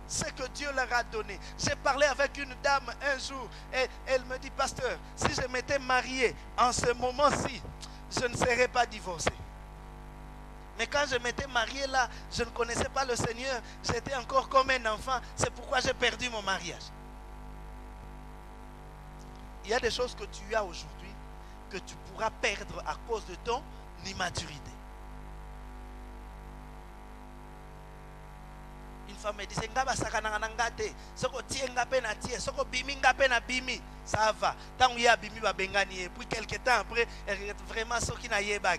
ce que Dieu leur a donné. J'ai parlé avec une dame un jour et elle me dit, pasteur, si je m'étais marié en ce moment-ci, je ne serais pas divorcé. Mais quand je m'étais marié là, je ne connaissais pas le Seigneur. J'étais encore comme un enfant. C'est pourquoi j'ai perdu mon mariage. Il y a des choses que tu as aujourd'hui que tu pourras perdre à cause de ton immaturité. Une femme me dit, ça va. Tant qu'il y a bimi, bengani. Puis quelques temps après, vraiment ce qui n'a pas.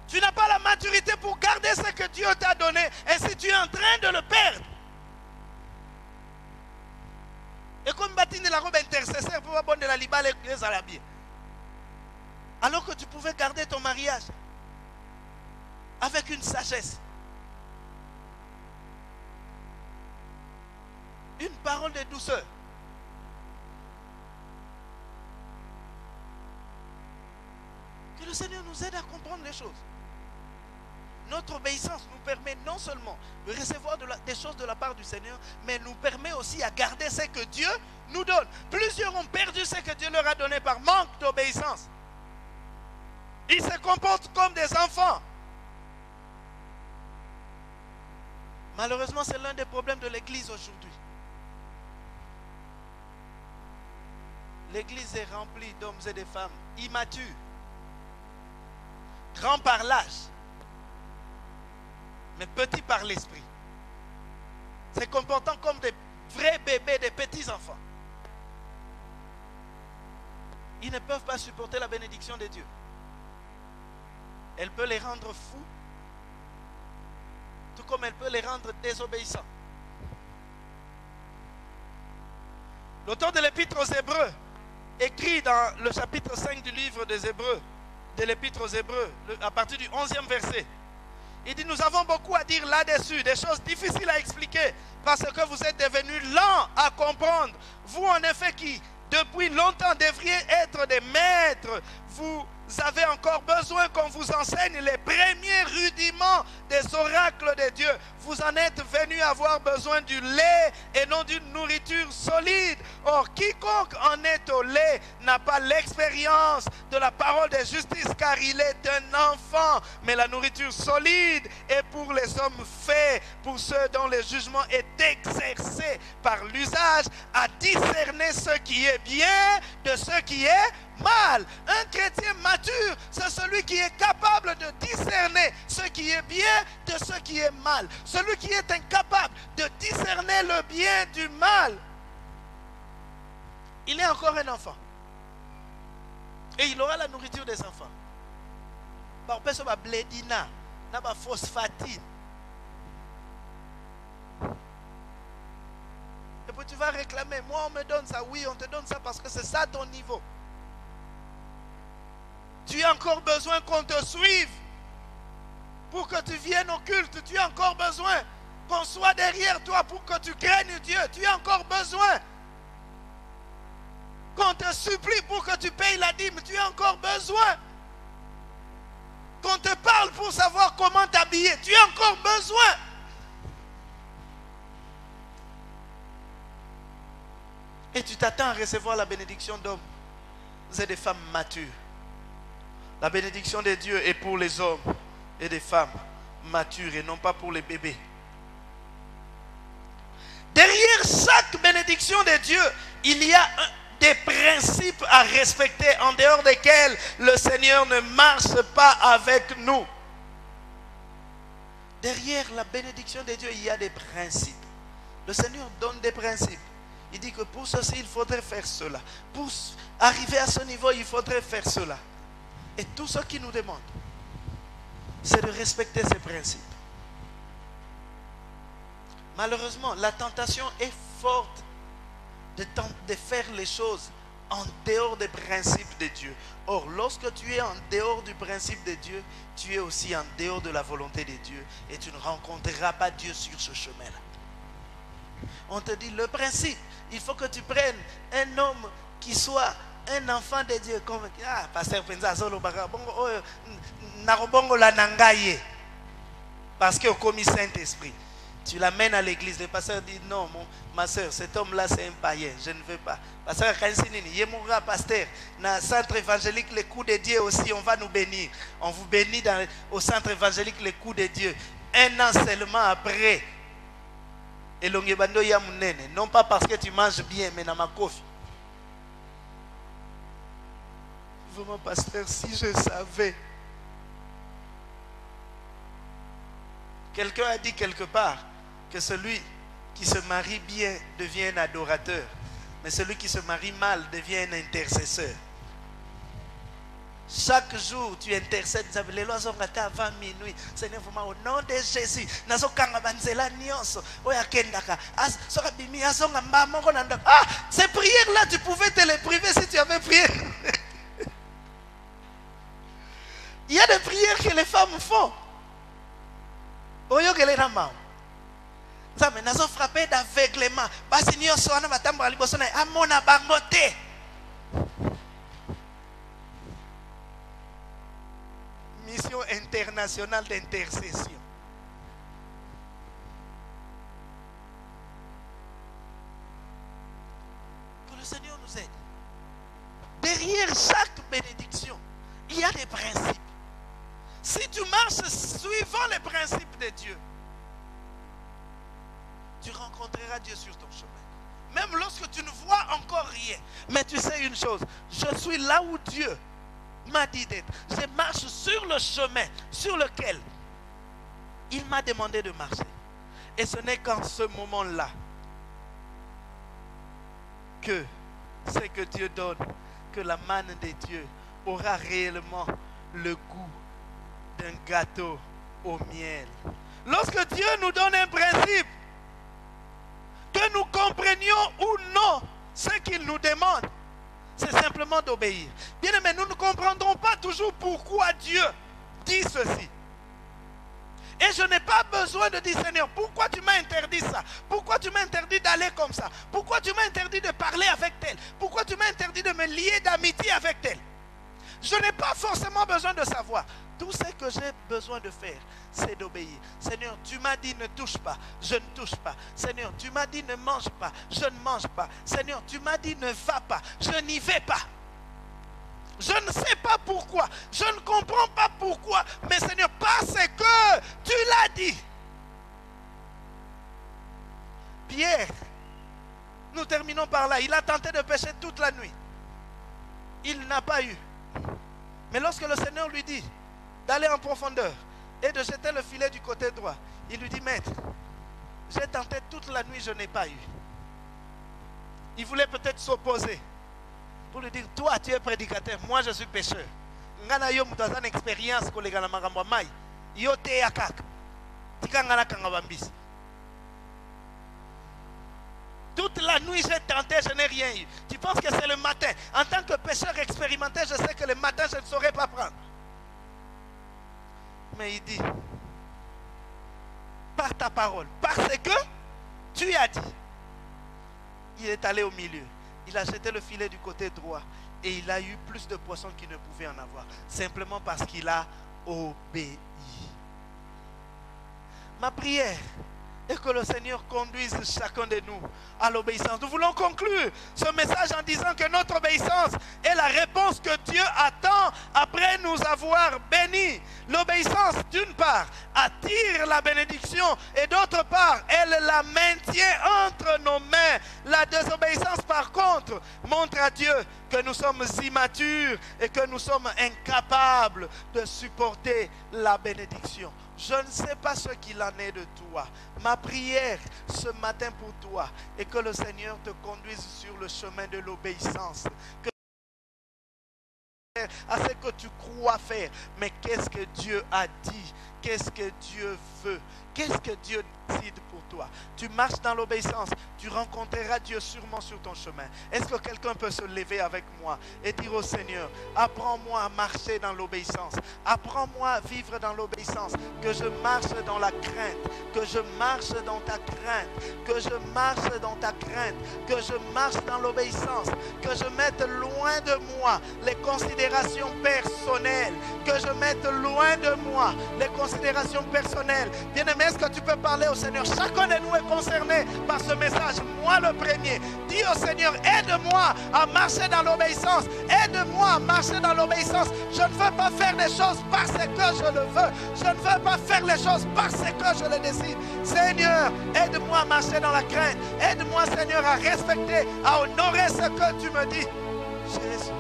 Tu n'as pas la maturité pour garder ce que Dieu t'a donné. Et si tu es en train de le perdre. Et comme Batine la robe intercesseur pour avoir de la libale les arabiens. Alors que tu pouvais garder ton mariage. Avec une sagesse. Une parole de douceur. Que le Seigneur nous aide à comprendre les choses. Notre obéissance nous permet non seulement de recevoir des choses de la part du Seigneur, mais nous permet aussi à garder ce que Dieu nous donne. Plusieurs ont perdu ce que Dieu leur a donné par manque d'obéissance. Ils se comportent comme des enfants. Malheureusement, c'est l'un des problèmes de l'Église aujourd'hui. L'Église est remplie d'hommes et de femmes immatures, grands par l'âge, mais petits par l'esprit, se comportant comme des vrais bébés, des petits enfants. Ils ne peuvent pas supporter la bénédiction de Dieu. Elle peut les rendre fous, tout comme elle peut les rendre désobéissants. L'auteur de l'Épître aux Hébreux écrit dans le chapitre 5 du livre des Hébreux, de l'Épître aux Hébreux, à partir du 11e verset. Il dit, nous avons beaucoup à dire là-dessus, des choses difficiles à expliquer, parce que vous êtes devenus lents à comprendre. Vous, en effet, qui, depuis longtemps, devriez être des maîtres peut-être vous avez encore besoin qu'on vous enseigne les premiers rudiments des oracles de Dieu. Vous en êtes venus avoir besoin du lait et non d'une nourriture solide. Or, quiconque en est au lait n'a pas l'expérience de la parole de justice, car il est un enfant. Mais la nourriture solide est pour les hommes faits, pour ceux dont le jugement est exercé par l'usage, à discerner ce qui est bien de ce qui est mal. Un chrétien mature, c'est celui qui est capable de discerner ce qui est bien de ce qui est mal. Celui qui est incapable de discerner le bien du mal, il est encore un enfant. Et il aura la nourriture des enfants. Par personne va blédina, n'a pas phosphatine. Et puis tu vas réclamer, moi on me donne ça, oui on te donne ça parce que c'est ça ton niveau. Tu as encore besoin qu'on te suive pour que tu viennes au culte. Tu as encore besoin qu'on soit derrière toi pour que tu craignes Dieu. Tu as encore besoin qu'on te supplie pour que tu payes la dîme. Tu as encore besoin qu'on te parle pour savoir comment t'habiller. Tu as encore besoin. Et tu t'attends à recevoir la bénédiction d'hommes et des femmes matures. La bénédiction de Dieu est pour les hommes et des femmes matures et non pas pour les bébés. Derrière chaque bénédiction de Dieu, il y a des principes à respecter en dehors desquels le Seigneur ne marche pas avec nous. Derrière la bénédiction de Dieu, il y a des principes. Le Seigneur donne des principes. Il dit que pour ceci, il faudrait faire cela. Pour arriver à ce niveau, il faudrait faire cela. Et tout ce qu'il nous demande, c'est de respecter ces principes. Malheureusement, la tentation est forte de faire les choses en dehors des principes de Dieu. Or, lorsque tu es en dehors du principe de Dieu, tu es aussi en dehors de la volonté de Dieu. Et tu ne rencontreras pas Dieu sur ce chemin-là. On te dit le principe, il faut que tu prennes un homme qui soit un enfant de Dieu. Comme pasteur Penza solo baka bongo narobongo la nangaye. Parce que au commis Saint-Esprit, tu l'amènes à l'église. Le pasteur dit non, ma soeur, cet homme-là c'est un païen, je ne veux pas. Pasteur Kansinini, Yemoura pasteur, dans le centre évangélique les coups de Dieu aussi, on va nous bénir. On vous bénit au centre évangélique les coups de Dieu. Un an seulement après, et l'ongebando ya munene, non pas parce que tu manges bien, mais dans ma coffre. Vraiment, pasteur, si je savais. Quelqu'un a dit quelque part que celui qui se marie bien devient un adorateur, mais celui qui se marie mal devient un intercesseur. Chaque jour, tu intercèdes. Les lois sont ratées avant minuit. Seigneur, au nom de Jésus. Ces prières-là, tu pouvais te les priver si tu avais prié. Il y a des prières que les femmes font. Ça me n'a frappé d'aveuglement. Mission internationale d'intercession. Que le Seigneur nous aide. Derrière chaque bénédiction, il y a des principes. Si tu marches suivant les principes de Dieu, tu rencontreras Dieu sur ton chemin. Même lorsque tu ne vois encore rien. Mais tu sais une chose, je suis là où Dieu m'a dit d'être. Je marche sur le chemin sur lequel il m'a demandé de marcher. Et ce n'est qu'en ce moment-là que ce que Dieu donne, que la manne de Dieu aura réellement le goût d'un gâteau au miel. Lorsque Dieu nous donne un principe, que nous comprenions ou non ce qu'il nous demande, c'est simplement d'obéir. Bien aimé, nous ne comprendrons pas toujours pourquoi Dieu dit ceci. Et je n'ai pas besoin de dire, Seigneur, pourquoi tu m'as interdit ça? Pourquoi tu m'as interdit d'aller comme ça? Pourquoi tu m'as interdit de parler avec tel? Pourquoi tu m'as interdit de me lier d'amitié avec tel? Je n'ai pas forcément besoin de savoir. Tout ce que j'ai besoin de faire, c'est d'obéir. Seigneur, tu m'as dit ne touche pas, je ne touche pas. Seigneur, tu m'as dit ne mange pas, je ne mange pas. Seigneur, tu m'as dit ne va pas, je n'y vais pas. Je ne sais pas pourquoi, je ne comprends pas pourquoi, mais Seigneur, parce que tu l'as dit. Pierre, nous terminons par là. Il a tenté de pécher toute la nuit. Il n'a pas eu. Mais lorsque le Seigneur lui dit d'aller en profondeur et de jeter le filet du côté droit, il lui dit, maître, j'ai tenté toute la nuit, je n'ai pas eu. Il voulait peut-être s'opposer pour lui dire, toi tu es prédicateur, moi je suis pécheur. Ngana yo mutu aza na expérience kolega na makambo ya mai. Yo te ya kaka. Tika ngana kanga bambisi. Toute la nuit j'ai tenté, je n'ai rien eu. Tu penses que c'est le matin? En tant que pécheur expérimenté, je sais que le matin je ne saurais pas prendre. Mais il dit, par ta parole, parce que tu as dit. Il est allé au milieu. Il a jeté le filet du côté droit. Et il a eu plus de poissons qu'il ne pouvait en avoir. Simplement parce qu'il a obéi. Ma prière est que le Seigneur conduise chacun de nous à l'obéissance. Nous voulons conclure ce message en disant que notre obéissance est la réponse que Dieu attend après nous avoir bénis. L'obéissance, d'une part, attire la bénédiction et d'autre part, elle la maintient entre nos mains. La désobéissance, par contre, montre à Dieu que nous sommes immatures et que nous sommes incapables de supporter la bénédiction. Je ne sais pas ce qu'il en est de toi. Ma prière ce matin pour toi est que le Seigneur te conduise sur le chemin de l'obéissance. À ce que tu crois faire. Mais qu'est-ce que Dieu a dit? Qu'est-ce que Dieu veut? Qu'est-ce que Dieu décide pour toi? Tu marches dans l'obéissance, tu rencontreras Dieu sûrement sur ton chemin. Est-ce que quelqu'un peut se lever avec moi et dire au Seigneur, apprends-moi à marcher dans l'obéissance, apprends-moi à vivre dans l'obéissance, que je marche dans la crainte, que je marche dans ta crainte, que je marche dans ta crainte, que je marche dans l'obéissance, que je mette loin de moi les considérations personnelles, que je mette loin de moi les considérations personnelles. Bien-aimé, est-ce que tu peux parler au Seigneur? Chacun de nous est concerné par ce message. Moi le premier. Dis au Seigneur, aide-moi à marcher dans l'obéissance. Aide-moi à marcher dans l'obéissance. Je ne veux pas faire les choses parce que je le veux. Je ne veux pas faire les choses parce que je le décide. Seigneur, aide-moi à marcher dans la crainte. Aide-moi, Seigneur, à respecter, à honorer ce que tu me dis. Jésus.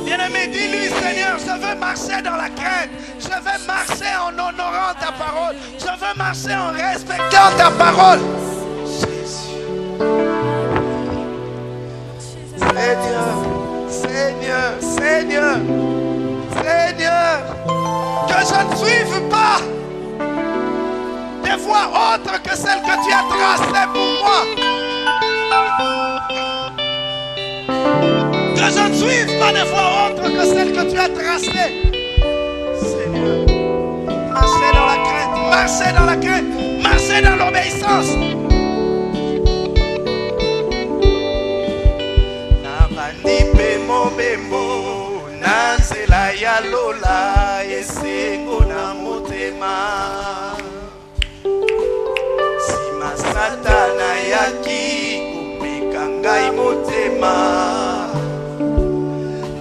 Bien-aimé, dis-lui, Seigneur, je veux marcher dans la crainte. Je veux marcher en honorant ta parole. Je veux marcher en respectant ta parole. Jésus. Seigneur, Seigneur, Seigneur, que je ne suive pas des voies autres que celles que tu as tracées pour moi. Que je ne suive pas des voies autres que celles que tu as tracées. Seigneur, marcher dans la crainte, marcher dans la crainte, marcher dans l'obéissance. Nabanipe mobembo, nanzela ya lola, esengo na motema. Sima satana yaki, kumeka ngai motema.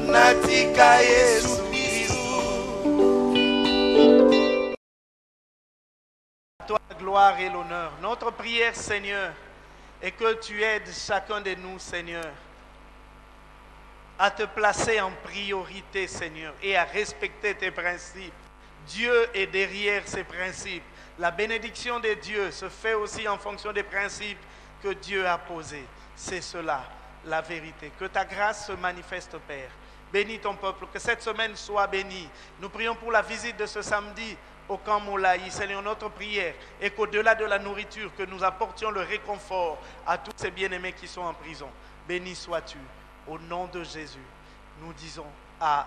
Natika Yesu Christ. À toi la gloire et l'honneur. Notre prière, Seigneur, est que tu aides chacun de nous, Seigneur, à te placer en priorité, Seigneur, et à respecter tes principes. Dieu est derrière ces principes. La bénédiction de Dieu se fait aussi en fonction des principes que Dieu a posés. C'est cela, la vérité. Que ta grâce se manifeste, Père. Bénis ton peuple, que cette semaine soit bénie. Nous prions pour la visite de ce samedi au camp Moulaï. Seigneur, notre prière est qu'au-delà de la nourriture, que nous apportions le réconfort à tous ces bien-aimés qui sont en prison. Béni sois-tu. Au nom de Jésus, nous disons Amen.